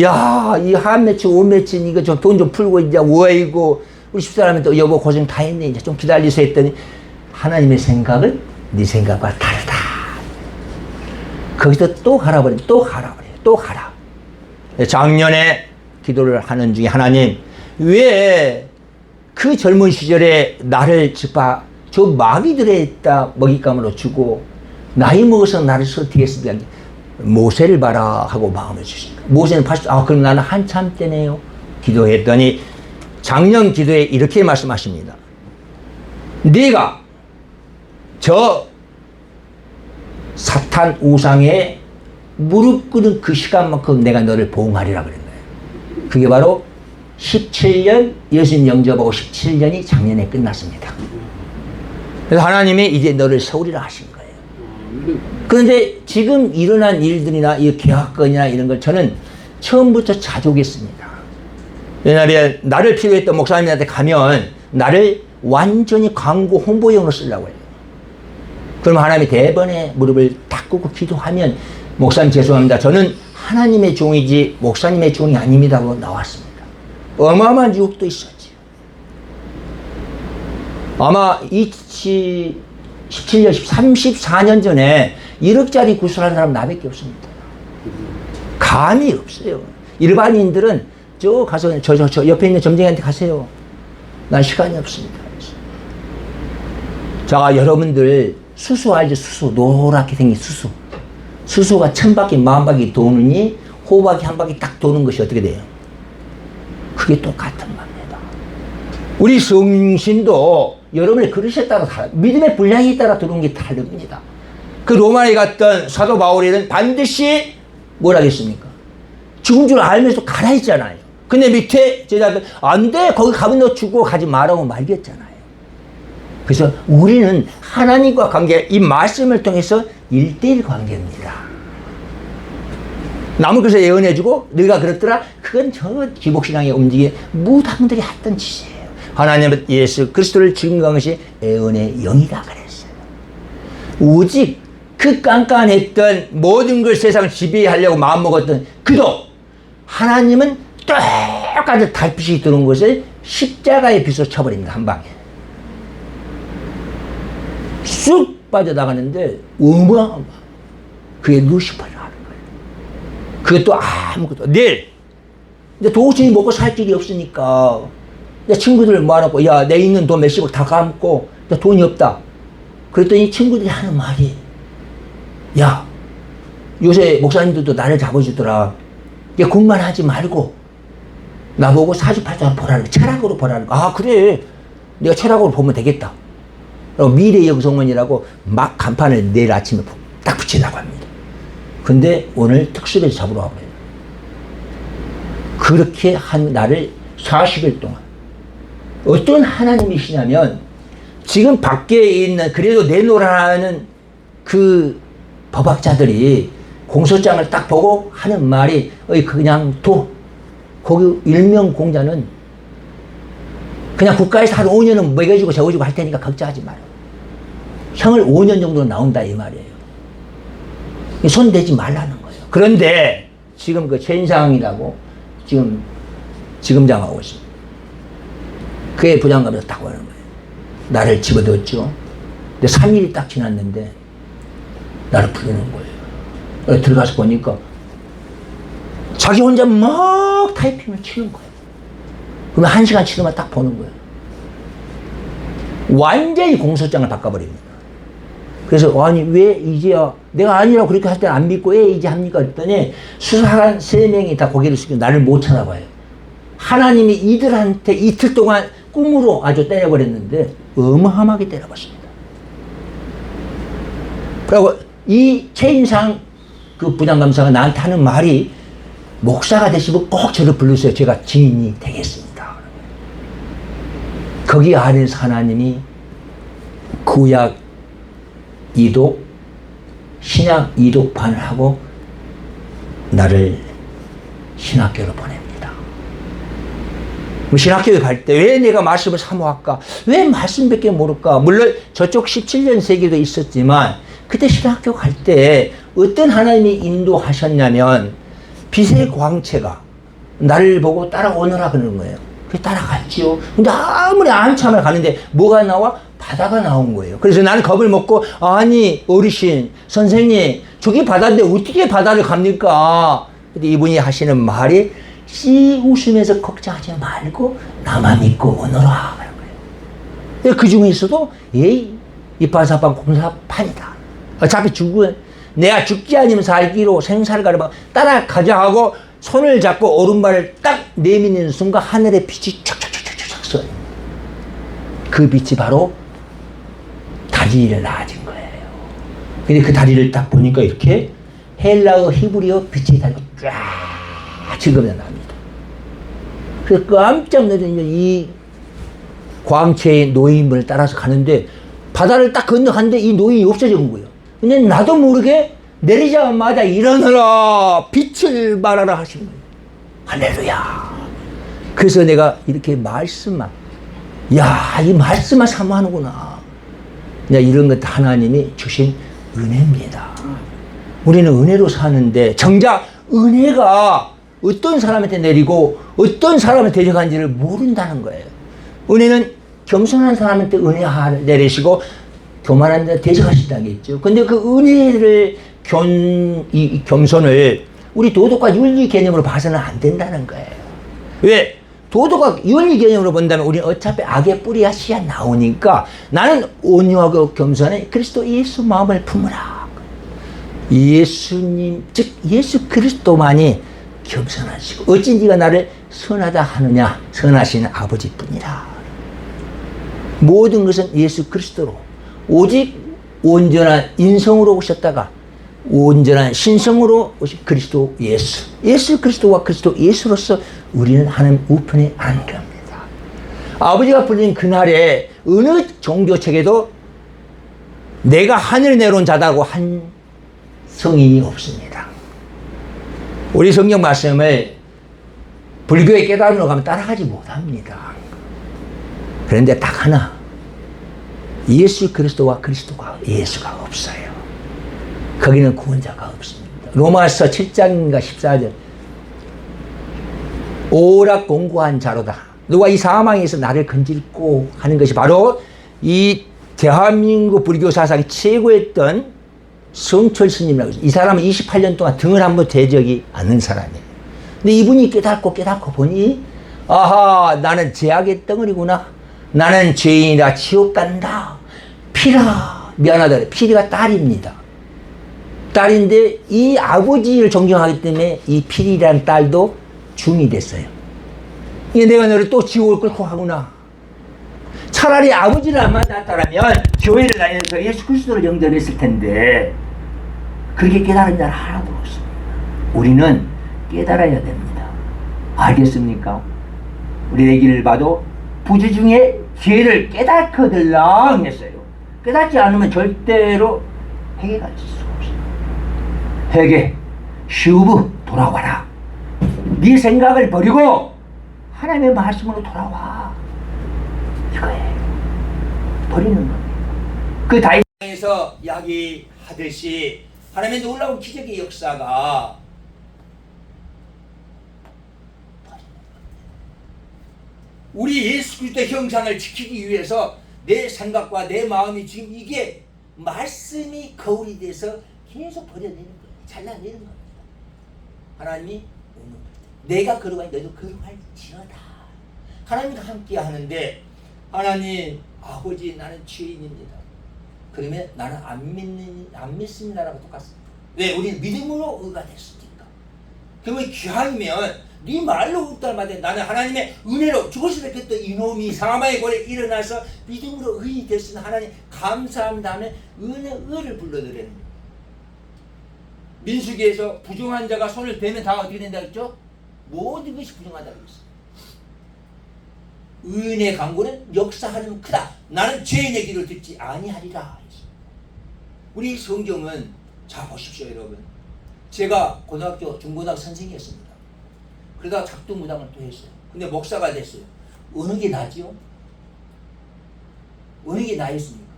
야, 이 한 매치, 온 매치, 이거 좀 돈 좀 풀고 이제 워이고, 우리 집사람은 또 여보 고생 다 했네. 이제 좀 기다리세요 했더니 하나님의 생각은 네 생각과 다르다. 거기서 또 가라. 작년에 기도를 하는 중에 하나님, 왜 그 젊은 시절에 나를 저 마귀들에다 먹잇감으로 주고 나이 먹어서 나를 선택했습니다. 모세를 봐라 하고 마음을 주시니까 모세는 80, 그럼 나는 한참 때네요. 기도했더니 작년 기도에 이렇게 말씀하십니다. 네가 저 사탄 우상에 무릎 꿇은 그 시간만큼 내가 너를 보응하리라 그런 거예요. 그게 바로 17년 예수님 영접하고 17년이 작년에 끝났습니다. 그래서 하나님이 이제 너를 세우리라 하신 거예요. 그런데 지금 일어난 일들이나 이 계약건이나 이런 걸 저는 처음부터 자족했습니다. 왜냐하면 나를 필요했던 목사님한테 가면 나를 완전히 광고 홍보용으로 쓰려고 해요. 그럼 하나님이 대번에 무릎을 딱 꿇고 기도하면 목사님 죄송합니다. 저는 하나님의 종이지 목사님의 종이 아닙니다 하고 나왔습니다. 어마어마한 유혹도 있었지. 아마 17년, 34년 전에 1억짜리 구슬한 사람 나밖에 없습니다. 감이 없어요. 일반인들은 저 가서 저 옆에 있는 점쟁이한테 가세요. 난 시간이 없습니다. 자, 여러분들 수수 알죠? 수수. 노랗게 생긴 수수. 수수가 1000바퀴, 10,000바퀴 도느니 호박이 한 바퀴 딱 도는 것이 어떻게 돼요? 그게 똑같은 겁니다. 우리 성신도 여러분의 그릇에 따라 믿음의 분량에 따라 들어오는 게 다릅니다. 그 로마에 갔던 사도 바울에는 반드시 뭐라 했습니까? 죽은 줄 알면서 가라 했잖아요. 근데 밑에 제자들 안 돼, 거기 가면 너 죽고 가지 말라고 말겠잖아요. 그래서 우리는 하나님과 관계, 이 말씀을 통해서 1:1 관계입니다. 남은 것을 예언해주고 너희가 그렇더라. 그건 저 기복신앙의 움직임 무당들이 했던 짓이에요. 하나님은 예수 그리스도를 증거한 것이 예언의 영이다 그랬어요. 오직 그 깐깐했던 모든 걸 세상을 지배하려고 마음먹었던 그도 하나님은 똑같이 달빛이 들어온 것을 십자가의 빛으로 쳐버립니다. 한 방에. 쑥 빠져나가는데 어마어마. 그게 루시퍼라는 거예요. 그것도 아무것도. 내일 이제 도저히 먹고 살 길이 없으니까 내 친구들 모아놓고 야, 내 있는 돈 몇십억 다 감고 나 돈이 없다. 그랬더니 친구들이 하는 말이 야, 요새 목사님들도 나를 잡아주더라. 야, 군만 하지 말고 나보고 사주팔자 보라는 거, 철학으로 보라는 거. 아, 그래. 내가 철학으로 보면 되겠다. 미래영성원이라고 막 간판을 내일 아침에 딱 붙이려고 합니다. 근데 오늘 특수배에서 잡으러 와버려요. 그렇게 한 나를 40일 동안. 어떤 하나님이시냐면 지금 밖에 있는 그래도 내놓으라는 그 법학자들이 공소장을 딱 보고 하는 말이 그냥 거기 일명 공자는 그냥 국가에서 한 5년은 먹여주고 재워주고 할 테니까 걱정하지 마요. 형을 5년 정도 나온다 이 말이에요. 손 대지 말라는 거예요. 그런데 지금 그 최인상이라고 지검장하고 있습니다. 그의 부장감에서 딱 오는 거예요. 나를 집어넣었죠. 근데 3일이 딱 지났는데 나를 부르는 거예요. 들어가서 보니까 자기 혼자 막 타이핑을 치는 거예요. 그러면 1시간 치더만 딱 보는 거예요. 완전히 공소장을 바꿔버립니다. 그래서 아니 왜 이제야 내가 아니라고 그렇게 할 때는 안 믿고 왜 이제 합니까? 그랬더니 수사관 3명이 다 고개를 숙이고 나를 못 쳐다봐요. 하나님이 이들한테 이틀 동안 꿈으로 아주 때려버렸는데 어마어마하게 때려봤습니다. 그리고 이 최인상 그 부장감사가 나한테 하는 말이 목사가 되시면 꼭 저를 불러주세요. 제가 증인이 되겠습니다. 거기 아래에서 하나님이 구약 이독, 신약 이독판을 하고 나를 신학교로 보냅니다. 신학교에 갈 때 왜 내가 말씀을 사모할까? 왜 말씀밖에 모를까? 물론 저쪽 17년 세기도 있었지만 그때 신학교 갈 때 어떤 하나님이 인도하셨냐면 빛의 광채가 나를 보고 따라오너라 그러는 거예요. 그래서 따라갔지요. 근데 아무리 한참을 가는데 뭐가 나와? 바다가 나온 거예요. 그래서 나는 겁을 먹고 아니 어르신 선생님 저기 바다인데 어떻게 바다를 갑니까? 근데 이분이 하시는 말이 씨 웃으면서 걱정하지 말고 나만 믿고 오너라 그런 거예요. 그 중에서도 이판사판 공사판이다. 어차피 죽은 내가 죽지 않으면 살기로 생사를 가려면 따라가자 하고 손을 잡고 오른발을 딱 내미는 순간 하늘의 빛이 촥촥촥촥 쏘요. 그 빛이 바로 다리를 나아진 거예요. 근데 그 다리를 딱 보니까 이렇게 헬라어 히브리어 빛의 다리가 쫙 지금에 납니다. 그래서 깜짝 놀라서 이 광채의 노인분을 따라서 가는데 바다를 딱 건너갔는데 이 노인이 없어진 거예요. 근데 나도 모르게 내리자마자 일어나라 빛을 발하라 하신 거예요. 할렐루야. 그래서 내가 이렇게 말씀만 이 말씀만 사모하는구나. 이런 것 하나님이 주신 은혜입니다. 우리는 은혜로 사는데 정작 은혜가 어떤 사람한테 내리고 어떤 사람한테 대적한지를 모른다는 거예요. 은혜는 겸손한 사람한테 은혜를 내리시고 교만한 데 대적하신다겠죠. 근데 그 은혜를 이 겸손을 우리 도덕과 윤리 개념으로 봐서는 안 된다는 거예요. 왜? 도덕과 윤리 개념으로 본다면 우리는 어차피 악의 뿌리야 씨앗 나오니까 나는 온유하고 겸손해 그리스도 예수 마음을 품으라. 예수님 즉 예수 그리스도만이 겸손하시고 어찌 네가 나를 선하다 하느냐 선하신 아버지뿐이라. 모든 것은 예수 그리스도로 오직 온전한 인성으로 오셨다가 온전한 신성으로 오신 그리스도 예수 그리스도와 그리스도 예수로서 우리는 하나님 우편에 앉은 겁니다. 아버지가 불린 그날에 어느 종교책에도 내가 하늘 내려온 자다고 한 성인이 없습니다. 우리 성경 말씀을 불교의 깨달음으로 가면 따라가지 못합니다. 그런데 딱 하나 예수 그리스도와 그리스도가 예수가 없어요. 거기는 구원자가 없습니다. 로마서 7장인가 14절 오락 공고한 자로다. 누가 이 사망에서 나를 건질고 하는 것이 바로 이 대한민국 불교 사상의 최고였던 성철 스님이라고 있어요. 이 사람은 28년 동안 등을 한번 댄 적이 않는 사람이에요. 근데 이분이 깨닫고 보니 아하, 나는 죄악의 덩어리구나. 나는 죄인이라 지옥 간다. 피라, 미안하다. 피리가 딸입니다. 딸인데 이 아버지를 존경하기 때문에 이 피리라는 딸도 중이 됐어요. 이게 내가 너를 또 지옥을 끌고 가구나. 차라리 아버지를 안 만났다면 교회를 다니면서 예수 그리스도를 영접했을 텐데 그렇게 깨달은 자는 하나도 없습니다. 우리는 깨달아야 됩니다. 알겠습니까? 우리 애기를 봐도 부주 중에 죄를 깨닫거들랑 했어요. 깨닫지 않으면 절대로 회개가 있을 수 없어요. 회개, 슈브, 돌아와라. 네 생각을 버리고 하나님의 말씀으로 돌아와. 이거예요. 버리는 겁니다. 그 다윗에서 이야기하듯이 하나님의 놀라운 기적의 역사가 우리 예수 그리스도의 형상을 지키기 위해서 내 생각과 내 마음이 지금 이게 말씀이 거울이 돼서 계속 버려내는 거예요. 잘라내는 겁니다. 하나님이 오는 거예요. 내가 걸어가니 너도 걸어갈지어다. 하나님과 함께 하는데 하나님 아버지 나는 죄인입니다. 그러면 나는 안 믿습니다라고 똑같습니다. 왜? 우리는 믿음으로 의가 됐으니까. 그러면 귀하면 네 말로 웃달마다 나는 하나님의 은혜로 죽었을 때 그때 이놈이 사마의 골에 일어나서 믿음으로 의인이 됐으니 하나님 감사한 다음에 의를 불러드리는 거예요. 민수기에서 부정한 자가 손을 대면 다 어떻게 된다고 했죠? 모든 것이 부정하다고 했어요. 의인의 강구는 역사하는 크다. 나는 죄인의 길을 듣지 아니하리라. 우리 성경은 자 보십시오 여러분. 제가 고등학교 중고등학교 선생이었습니다. 그러다가 작두무당을 또 했어요. 근데 목사가 됐어요. 어느 게 나지요? 어느 게 나였습니까?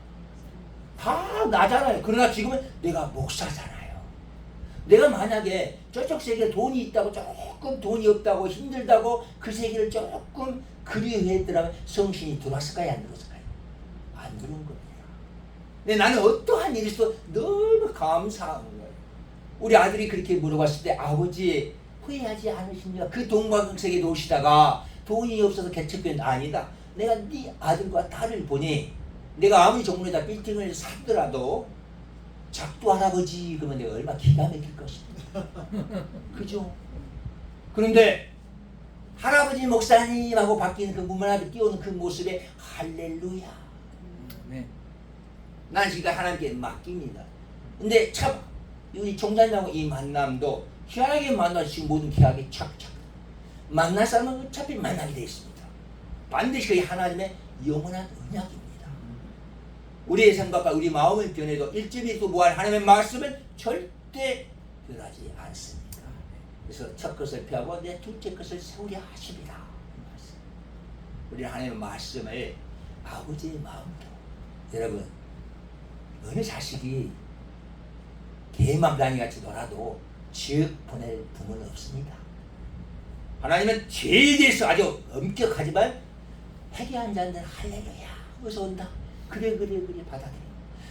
다 나잖아요. 그러나 지금은 내가 목사잖아요. 내가 만약에 저쪽 세계에 돈이 있다고 조금 돈이 없다고 힘들다고 그 세계를 조금 그리워했더라면 성신이 들어왔을까요? 안 들어왔을까요? 안 들어온 겁니다. 근데 나는 어떠한 일이 있어도 너무 감사한 거예요. 우리 아들이 그렇게 물어봤을 때 아버지 후회하지 않으십니까? 그 돈과 극세에 놓으시다가 돈이 없어서 개척교회는 아니다. 내가 네 아들과 딸을 보니 내가 아무리 정문에다 빌딩을 샀더라도 작두 할아버지 그러면 내가 얼마나 기가 막힐 것입니다. 그죠? 그런데 할아버지 목사님하고 바뀌는 그 문만 앞에 띄우는 그 모습에 할렐루야. 네. 난 지금 하나님께 맡깁니다. 근데 참 우리 총장님하고 이 만남도 희한하게 만나 지금 모든 계약이 착착 만날 사람은 어차피 만나게 되어 있습니다. 반드시 그게 하나님의 영원한 언약입니다. 우리의 생각과 우리 마음을 변해도 1.1도 무한 하나님의 말씀은 절대 변하지 않습니다. 그래서 첫 것을 펴고 내 둘째 것을 세우려 하십니다. 우리는 하나님의 말씀을 아버지의 마음으로 여러분 어느 자식이 개망당이같이 놀아도 지옥 보낼 부모는 없습니다. 하나님은 죄에 대해서 아주 엄격하지만 회개한 자는 할렐루야 어서 온다. 그래 받아들여.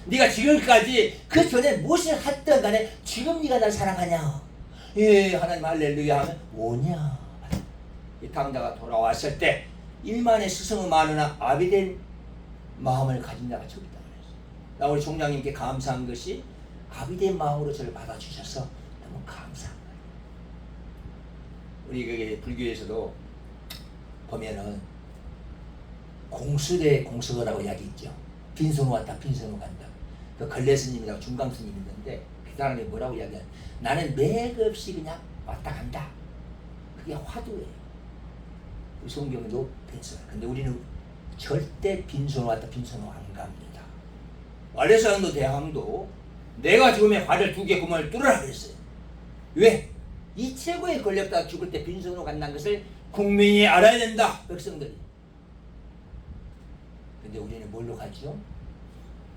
네가 지금까지 그 전에 무엇을 했든 간에 지금 네가 날 사랑하냐. 예 하나님 할렐루야 하면 오냐. 이 당자가 돌아왔을 때 일만의 스승은 많으나 아비된 마음을 가진 자가 적다 그랬어요. 나 우리 총장님께 감사한 것이 아비된 마음으로 저를 받아주셔서 너무 감사한 거예요. 우리 그게 불교에서도 보면은 공수대 공수거라고 이야기 있죠. 빈손으로 왔다 빈손으로 간다. 그 걸레스님이라고 중강스님이 있는데 그 사람이 뭐라고 이야기하냐. 나는 맥없이 그냥 왔다 간다. 그게 화두예요. 성경도 빈손. 근데 우리는 절대 빈손으로 왔다 빈손으로 안 갑니다. 완례사랑도 대항도 내가 죽으면 화를 2개 구멍을 뚫으라 그랬어요. 왜? 이 최고의 권력자가 죽을 때 빈손으로 간다는 것을 국민이 알아야 된다. 백성들이. 근데 우리는 뭘로 가죠?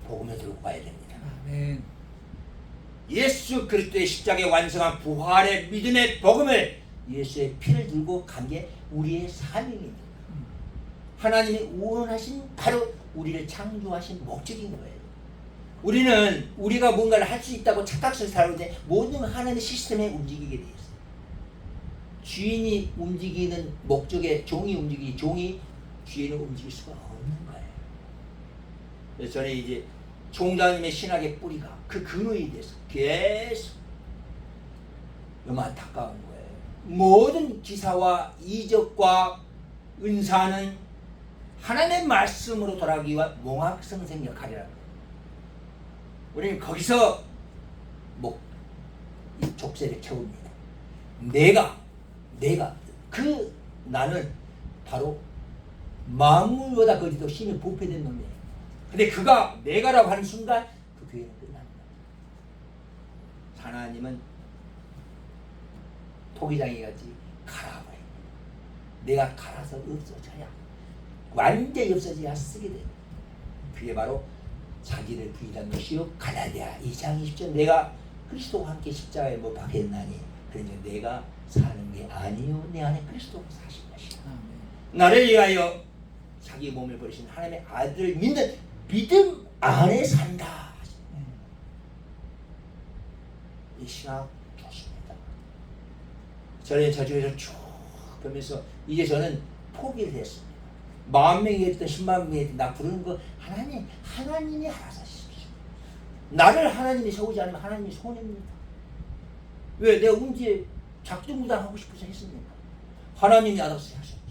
복음을 들고 가야 됩니다. 아멘. 예수 그리스도의 십자가에 완성한 부활의 믿음의 복음을 예수의 피를 들고 간 게 우리의 사명입니다. 하나님이 원하신 바로 우리를 창조하신 목적인 거예요. 우리는 우리가 뭔가를 할 수 있다고 착각해서 살아오는데 모든 하나님의 시스템에 움직이게 돼 있어요. 주인이 움직이는 목적에 종이 움직이지 종이 주인을 움직일 수가 없는 거예요. 그래서 저는 이제 총장님의 신학의 뿌리가 그 근원에 대해서 계속 너무 안타까운 거예요. 모든 기사와 이적과 은사는 하나님의 말씀으로 돌아가기 위한 몽학성생 역할이라는 거예요. 우리는 거기서 이 족쇄를 채웁니다. 내가 그 나는 바로 만물보다 거지도 힘이 부패된 놈이에요. 근데 그가 내가라고 하는 순간 그 교회는 끝납니다. 하나님은 토기장이 같이 갈아버립니다. 내가 갈아서 없어져야 완전히 없어져야 쓰게 돼요. 그게 바로 자기를 부인한 것이요 갈라디아 2장 20절 내가 그리스도와 함께 십자가에 못 박혔나니 그러니까 내가 사는 게 아니요 내 안에 그리스도가 사신 것이다. 나를 위하여 자기 몸을 버리신 하나님의 아들을 믿는 믿음 안에 산다. 이 신학 좋습니다. 저는 저쪽에서 쭉 보면서 이제 저는 포기를 했습니다. 10,000명이 했든 10만 명이 했든 나 부르는 거 하나님이 알아서 하십시오. 나를 하나님이 세우지 않으면 하나님이 손해입니다. 왜? 내가 언제 작정무당 하고 싶어서 했습니까? 하나님이 알아서 하셨죠.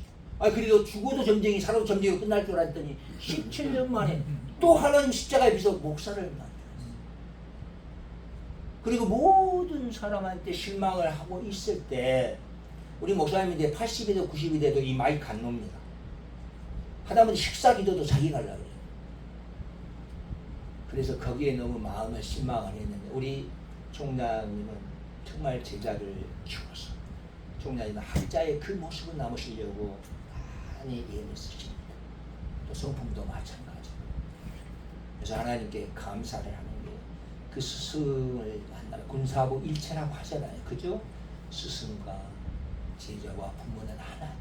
그래도 죽어도 점쟁이 살아도 점쟁이로 끝날 줄 알았더니 17년 만에 또 하나님 십자가에 비서 목사를 만들었어요. 그리고 모든 사람한테 실망을 하고 있을 때 우리 목사님인데 80이 돼도 90이 돼도 이 마이크 안 놉니다. 하다못해 식사 기도도 자기가 하려고 그래요. 그래서 거기에 너무 마음을 실망을 했는데 우리 총장님은 정말 제자를 키워서 총장님은 학자의 그 모습을 남으시려고 많이 애를 쓰십니다. 또 성품도 마찬가지고. 그래서 하나님께 감사를 하는 게 그 스승을 만나면 군사부 일체라고 하잖아요. 그죠? 스승과 제자와 부모는 하나다.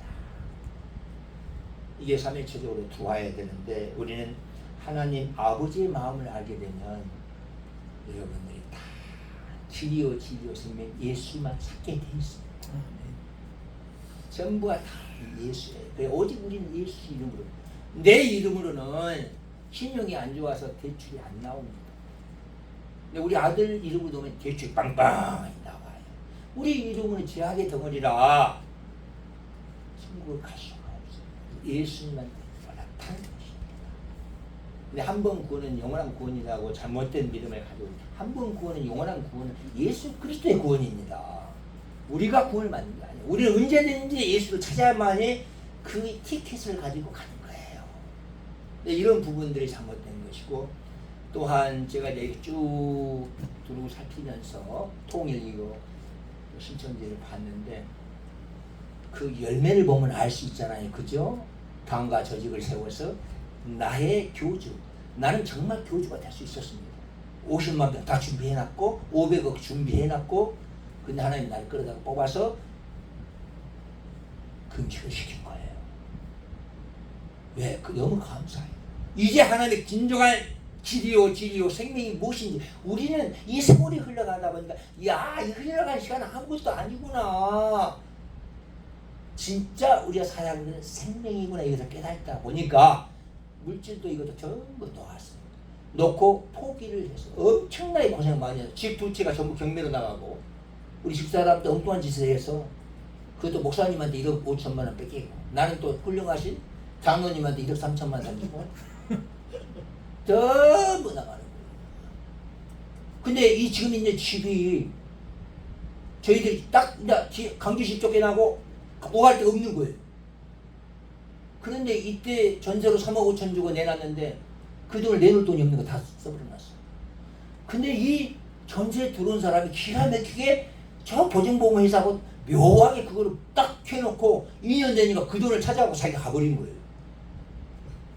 이게 삼위일체적으로 들어와야 되는데 우리는 하나님 아버지의 마음을 알게 되면 여러분들이 다 진리요 생명 예수만 찾게 돼 있습니다. 전부가 다 예수예요. 오직 우리는 예수 이름으로 내 이름으로는 신용이 안 좋아서 대출이 안 나옵니다. 근데 우리 아들 이름으로 넣으면 대출이 빵빵히 나와요. 우리 이름은 죄악의 덩어리라 천국을 갈 수가 없어요. 예수님만 나타난 것입니다. 근데 한 번 구원은 영원한 구원이라고 잘못된 믿음을 가지고 한 번 구원은 영원한 구원은 예수 그리스도의 구원입니다. 우리가 구원을 받는 게 아니에요. 우리는 언제든지 예수를 찾아야만이 그 티켓을 가지고 가는 거예요. 근데 이런 부분들이 잘못된 것이고 또한 제가 이제 쭉 두루 살피면서 통일이고 신천지를 봤는데 그 열매를 보면 알 수 있잖아요. 그죠? 당과 조직을 세워서 나의 교주 나는 정말 교주가 될 수 있었습니다. 50만 병 다 준비해놨고 500억 준비해놨고 근데 하나님 나를 끌어다가 뽑아서 금식을 시킨 거예요. 왜? 그 너무 감사해요. 이제 하나님의 진정한 진리요 생명이 무엇인지 우리는 이 세월이 흘러가다 보니까 야, 이 흘러간 시간은 아무것도 아니구나. 진짜 우리가 살아야 하는 것은 생명이구나 이것을 깨닫다 보니까 물질도 이것도 전부 놓았어요. 놓고 포기를 해서 엄청나게 고생 많이 해서 집 두 채가 전부 경매로 나가고 우리 집사람도 엉뚱한 짓을 해서 그것도 목사님한테 1억 5천만 원 뺏기고 나는 또 훌륭하신 장로님한테 1억 3천만 원 던지고 전부 나가는 거예요. 근데 이 지금 있는 집이 저희들이 딱 강주시 쫓겨나고 오갈 데가 없는 거예요. 그런데 이때 전세로 3억 5천 주고 내놨는데 그 돈을 내놓을 돈이 없는 거 다 써버려놨어. 근데 이 전세 들어온 사람이 기가 막히게 저 보증보험 회사하고 묘하게 그거를 딱 켜놓고 2년 되니까 그 돈을 찾아가고 자기가 가버린 거예요.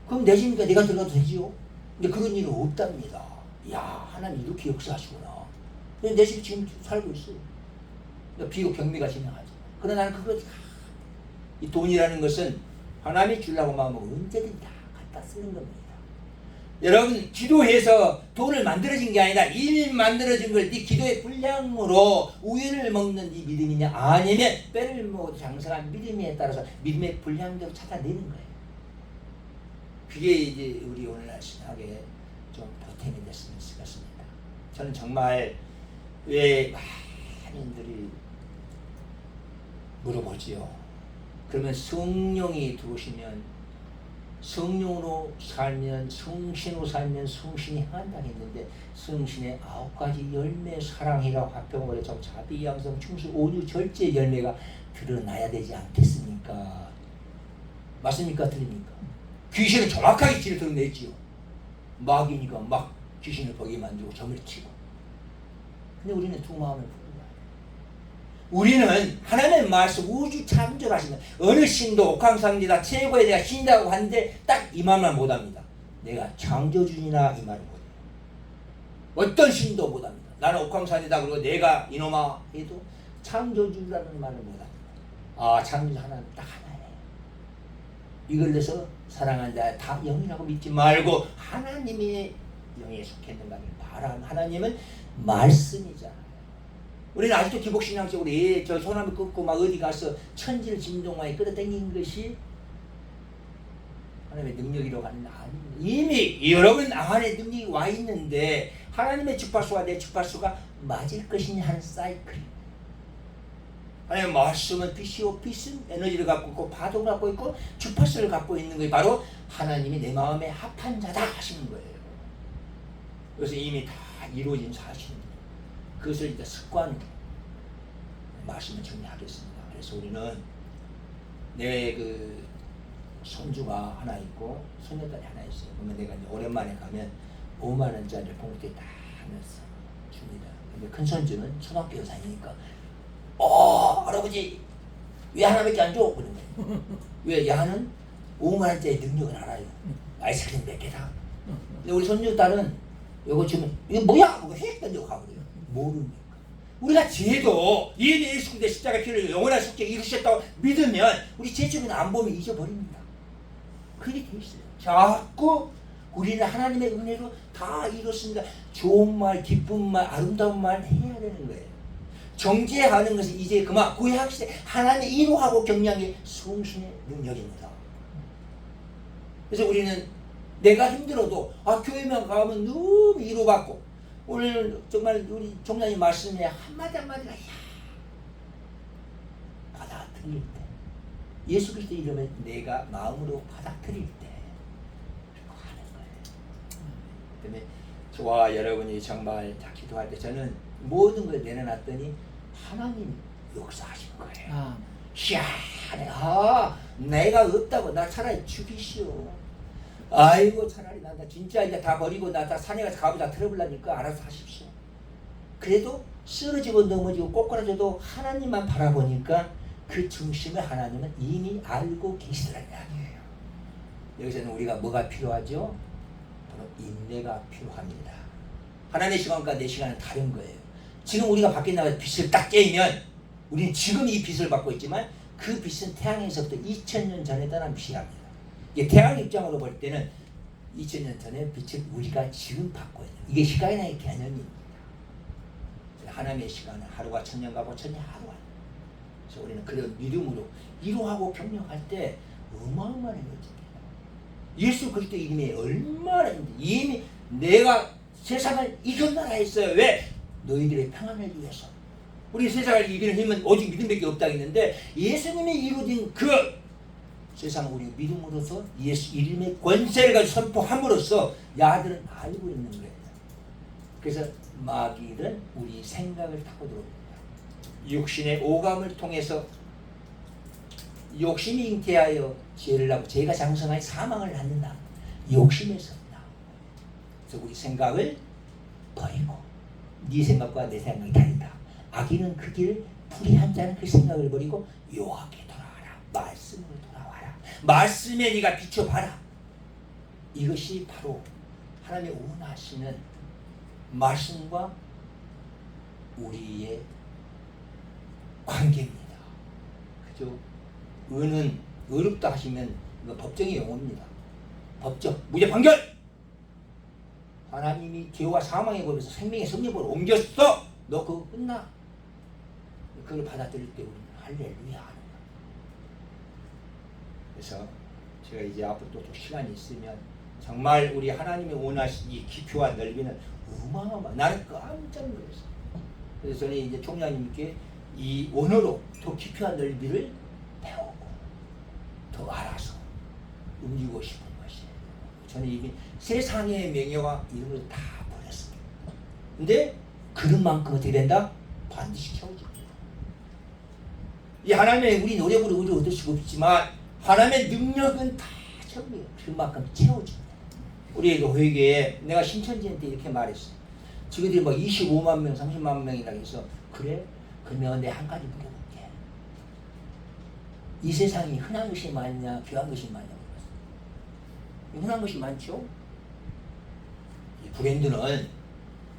그럼 내 집이니까 내가 들어가도 되지요? 근데 그런 일은 없답니다. 야, 하나님 이렇게 역사하시구나. 근데 내 집이 지금 살고 있어요. 그러니까 비록 경비가 진행하죠. 그러나 나는 그거 이 돈이라는 것은 하나님이 주려고 마음먹으면 언제든 다 갖다 쓰는 겁니다. 여러분, 기도해서 돈을 만들어진 게 아니라 이미 만들어진 걸 네 기도의 분량으로 우유를 먹는 네 믿음이냐, 아니면 뼈를 먹어도 장성한 믿음에 따라서 믿음의 분량대로 찾아내는 거예요. 그게 이제 우리 오늘날 신학의 좀 보탬이 됐으면 좋겠습니다. 저는 정말 왜 많은들이 물어보지요. 그러면 성령이 들어오시면, 성령으로 살면, 성신으로 살면 성신이 한다 했는데, 성신의 9가지 열매, 사랑이라 화평을 좀 자비, 양성, 충수, 온유, 절제 열매가 드러나야 되지 않겠습니까? 맞습니까? 틀립니까? 귀신은 정확하게 지를 드러냈지요. 마귀니까 막 귀신을 거기에 만들고 점을 치고. 근데 우리는 두 마음을 부른다. 우리는 하나님의 말씀, 우주 창조하시는 어느 신도 옥황상제다 최고에 대해 신다고 하는데 딱 이 말만 못합니다. 내가 창조주이나 이 말을 못해요. 어떤 신도 못합니다. 나는 옥황상제다 그러고 내가 이놈아 해도 창조주라는 말을 못합니다. 아, 창조주 하나는 딱 하나예요. 이걸 내서 사랑하는 자 다 영이라고 믿지 말고 하나님의 영에 속했는가 바라. 하나님은 말씀이잖아요. 우리는 아직도 기복신앙적으로 저 소나무 끊고 막 어디 가서 천지를 진동하에 끌어당긴 것이 하나님의 능력이라고 하는 아닙니다. 이미 여러분 안에 능력이 와 있는데 하나님의 주파수와 내 주파수가 맞을 것이냐 하는 사이클. 하나님의 말씀은 빛이요, 빛은 에너지를 갖고 있고 파동을 갖고 있고 주파수를 갖고 있는 것이 바로 하나님이 내 마음에 합한 자다 하시는 거예요. 그래서 이미 다 이루어진 사실입니다. 그것을 이제 습관으로 말씀을 정리하겠습니다. 그래서 우리는 내 그 손주가 하나 있고 손녀딸이 하나 있어요. 그러면 내가 이제 오랜만에 가면 5만 원짜리를 봉투에 딱 하면서 줍니다. 근데 큰 손주는 초등학교 여사니까 할아버지 왜 하나밖에 안 줘? 그러는 거예요. 왜? 야는 5만 원짜리 능력을 알아요. 아이스크림 몇 개다. 근데 우리 손주 딸은 이거 주면 이거 뭐야? 하고 휙 던지고 가버려요. 모르니까. 우리가 죄도 예수 그리스도의 십자가 피를 영원한 속죄 이루셨다고 믿으면 우리 죄책은 안 보면 잊어버립니다. 그렇게 돼 있어요. 자꾸 우리는 하나님의 은혜로 다 이뤘습니다. 좋은 말, 기쁜 말, 아름다운 말 해야 되는 거예요. 정죄하는 것은 이제 그만 구약시대 하나님의 인호하고 격려한 게 성신의 능력입니다. 그래서 우리는 내가 힘들어도 교회만 가면 너무 위로받고 오늘 정말 우리 종장님 말씀에 한마디 한마디가 받아들일 때 예수 그리스도 이름을 내가 마음으로 받아들일 때 그렇게 하는 거예요. 때문에 저와 여러분이 정말 다 기도할 때 저는 모든 걸 내려놨더니 하나님 역사하신 거예요. 희한해. 내가 없다고 나 차라리 죽이시오. 아이고 차라리 나 진짜 이제 다 버리고 나 다 산에 가서 가부 다 틀어보려니까 알아서 하십시오. 그래도 쓰러지고 넘어지고 꼬꾸라져도 하나님만 바라보니까 그 중심을 하나님은 이미 알고 계시더라는 이야기예요. 여기서는 우리가 뭐가 필요하죠? 바로 인내가 필요합니다. 하나님의 시간과 내 시간은 다른 거예요. 지금 우리가 밖에 나가서 빛을 딱 쬐면 우리는 지금 이 빛을 받고 있지만 그 빛은 태양에서부터 2000년 전에 떠난 빛이랍니다. 이게 태양 입장으로 볼 때는 2000년 전의 빛을 우리가 지금 받고 있는 이게 시간의 개념입니다. 하나님의 시간은 하루가 1000년 가고 1000년 하루가. 그래서 우리는 그런 믿음으로 위로하고 격려할 때 어마어마한 것입니다. 예수 그리스도 이름이 얼마나 이미 내가 세상을 이겼나라 했어요. 왜? 너희들의 평안을 위해서. 우리 세상을 이기는 힘은 오직 믿음밖에 없다 했는데 예수님이 이루어진 그 세상을 우리 믿음으로서 예수 이름의 권세를 가지고 선포함으로써 야들은 알고 있는 거예요. 그래서 마귀는 우리 생각을 타고 들어옵니다. 육신의 오감을 통해서 욕심이 잉태하여 죄를 하고 죄가 장성하여 사망을 낳는다. 욕심에서 나온 거예요. 그래서 우리 생각을 버리고 네 생각과 내 생각이 다르다. 악인은 그 길을 불의한 자는 그 생각을 버리고 여호와께 돌아와라. 말씀으로 돌아와라. 말씀에 네가 비춰봐라. 이것이 바로 하나님이 원하시는 말씀과 우리의 관계입니다. 그죠? 의는 의롭다 하시면 이거 법정의 용어입니다. 법정, 무죄 판결! 하나님이 죄와 사망의 법에서 생명의 성령으로 옮겼어! 너 그거 끝나. 그걸 받아들일 때 우리는 할렐루야 하는 거야. 그래서 제가 이제 앞으로 또 시간이 있으면 정말 우리 하나님이 원하신 이 깊이와 넓이는 어마어마. 나는 깜짝 놀랐어요. 그래서 저는 이제 총장님께 이 원어로 더 깊이와 넓이를 배우고 더 알아서 움직이고 싶은 것이에요. 저는 이미 세상의 명예와 이런 걸 다 버렸습니다. 근데 그런 만큼 어떻게 된다? 반드시 채워집니다. 이 하나님의 우리 노력으로 의를 얻을 수가 없지만 하나님의 능력은 다 채웁니다. 그만큼 채워집니다. 우리 회계에 내가 신천지한테 이렇게 말했어. 지금들이 막 25만 명, 30만 명이라 해서 그래? 그러면 내가 한 가지 물어볼게. 이 세상이 흔한 것이 많냐, 귀한 것이 많냐 물었어. 흔한 것이 많죠? 이 브랜드는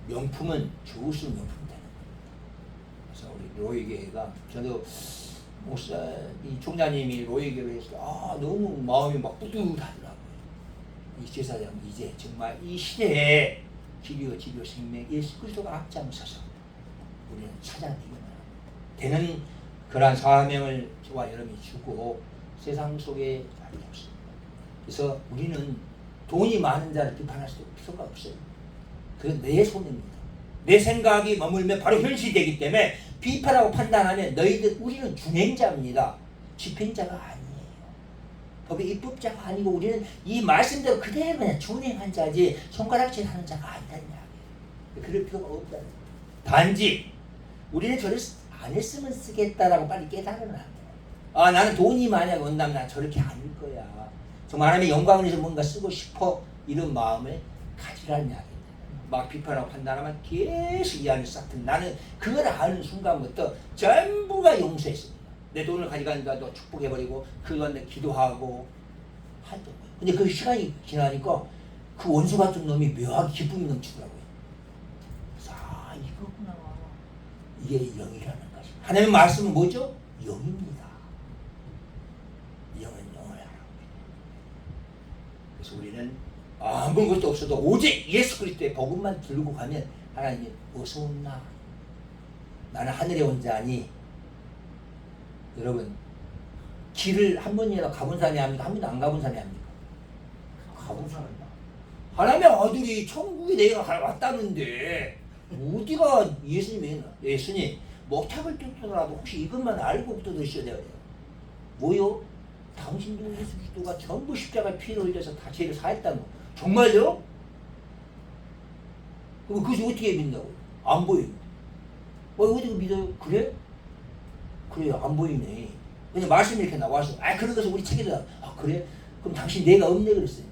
명품은 좋을수록 명품이 되는 거예요. 그래서 우리 로이교회가 저도 목사, 이 총장님이 로이교회에 있을 때 너무 마음이 막 뿌듯하더라고요. 이 제사장 이제 정말 이 시대에 기료, 지료, 생명, 예수 그리스도가 앞장서서 우리는 찾아내기만 되는 그러한 사명을 저와 여러분이 주고 세상 속에 알렸습니다. 그래서 우리는 돈이 많은 자를 비판할 수도 필요가 없어요. 그건 내 손입니다. 내 생각이 머물면 바로 현실이 되기 때문에 비판하고 판단하면 우리는 준행자입니다. 집행자가 아니에요. 법의 입법자가 아니고 우리는 이 말씀대로 그대로 그냥 준행한 자지 손가락질 하는 자가 아니다는 이야기예요. 그럴 필요가 없다. 단지 우리는 저를 안 했으면 쓰겠다라고 빨리 깨달으면 안 돼요. 나는 돈이 만약 온다면 난 저렇게 아닐 거야. 정말 하나님의 영광을 위해서 뭔가 쓰고 싶어 이런 마음을 가지라는 이야기입니다. 막 비판하고 판단하면 계속 이 안에 싹튼 나는 그걸 아는 순간부터 전부가 용서했습니다. 내 돈을 가져간다도 축복해버리고 그건 기도하고 하던 거예요. 근데 그 시간이 지나니까 그 원수 같은 놈이 묘하게 기쁨이 넘치더라고요. 그래서 이거구나. 이게 영이라는 것이. 하나님의 말씀은 뭐죠? 영입니다. 영은 영을 알아요. 그래서 우리는 아무것도 없어도 오직 예수 그리스도의 복음만 들고 가면 하나님이 어서 온나. 나는 하늘에 온 자니. 여러분 길을 한 번이라도 가본 사람이 합니까? 한 번도 안 가본 사람이 합니까? 가본 사람이다. 하나님의 아들이 천국에 내가 왔다는데 어디가 예수님 목탁을 뜯더라도 혹시 이것만 알고부터 드셔야 돼요. 뭐요? 당신도 예수 그리스도가 전부 십자가에 피를 흘려서 다 죄를 사했다는 거. 정말요? 그럼 그것이 어떻게 믿는다고요? 안 보여요. 어떻게 믿어요? 그래? 그래요. 안 보이네. 그냥 말씀이 이렇게 나와서 그런 것은 우리 책에다 그래? 그럼 당신 내가 없네 그랬어요.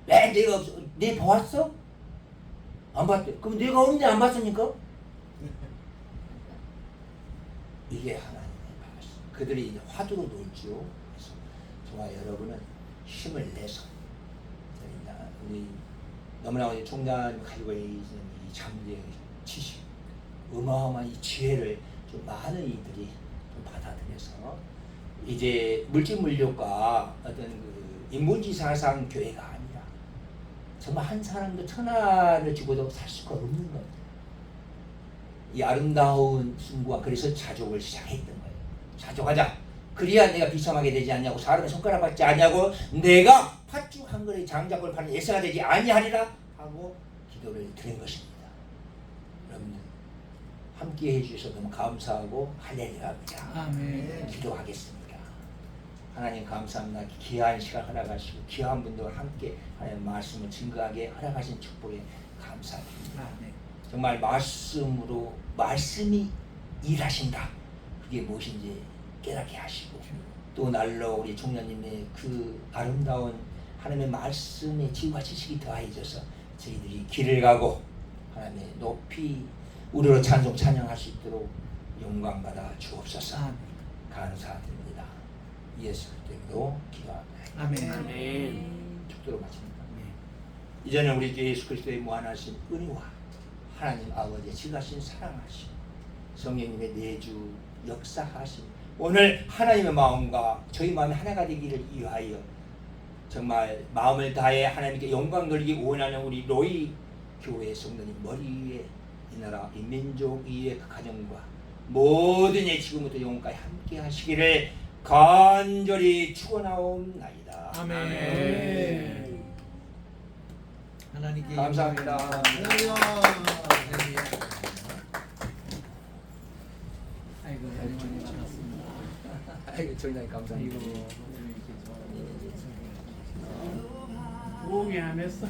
왜 내가 없어? 내 보았어? 안 봤대. 그럼 내가 없는데 안 봤습니까? 이게 하나님의 말씀. 그들이 이제 화두로 놀죠. 그래서 저와 여러분은 힘을 내서 우리 너무나 우리 총장이 가지고 있는 이 잠재의 지식, 어마어마한 이 지혜를 좀 많은 이들이 좀 받아들여서 이제 물질물욕과 어떤 그 인본지사상 교회가 아니라 정말 한 사람도 천하를 주고도 살 수가 없는 거예요. 이 아름다운 순구와 그래서 자족을 시작했던 거예요. 자족하자. 그래야 내가 비참하게 되지 않냐고 사람의 손가락 받지 않냐고 내가 팥죽 한 그릇 장작을 파는 예사가 되지 아니하리라 하고 기도를 드린 것입니다. 여러분들 함께 해주셔서 너무 감사하고 할렐루야입니다. 아멘. 기도하겠습니다. 하나님 감사합니다. 귀한 시간 허락하시고 귀한 분들과 함께 하나님 말씀을 증거하게 허락하신 축복에 감사드립니다. 아멘. 정말 말씀으로 말씀이 일하신다. 그게 무엇인지 깨닫게 하시고 또 날로 우리 총장님의 그 아름다운 하나님의 말씀의 지혜와 지식이 더해져서 저희들이 길을 가고 하나님의 높이 우리로 찬송 찬양할 수 있도록 영광받아 주옵소서. 감사드립니다. 예수 그리스도로 기도합니다. 아멘. 아멘. 축도로 마칩니다. 이제는 우리 주 예수 그리스도의 무한하신 은혜와 하나님 아버지의 지가신 사랑하심 성령님의 내주 역사하심 오늘 하나님의 마음과 저희 마음이 하나가 되기를 위하여 정말 마음을 다해 하나님께 영광 돌리기 원하는 우리 로이 교회 성도님 머리 위에 이 나라 이 민족 위에 그 가정과 모든 예 지금부터 영원까지 함께 하시기를 간절히 축원하옵나이다. 아멘. 하나님께 감사합니다. 할렐루야. 아이고 많이 받았습니다. 아이고 정말 감사합니다. 부흥이 안 했어.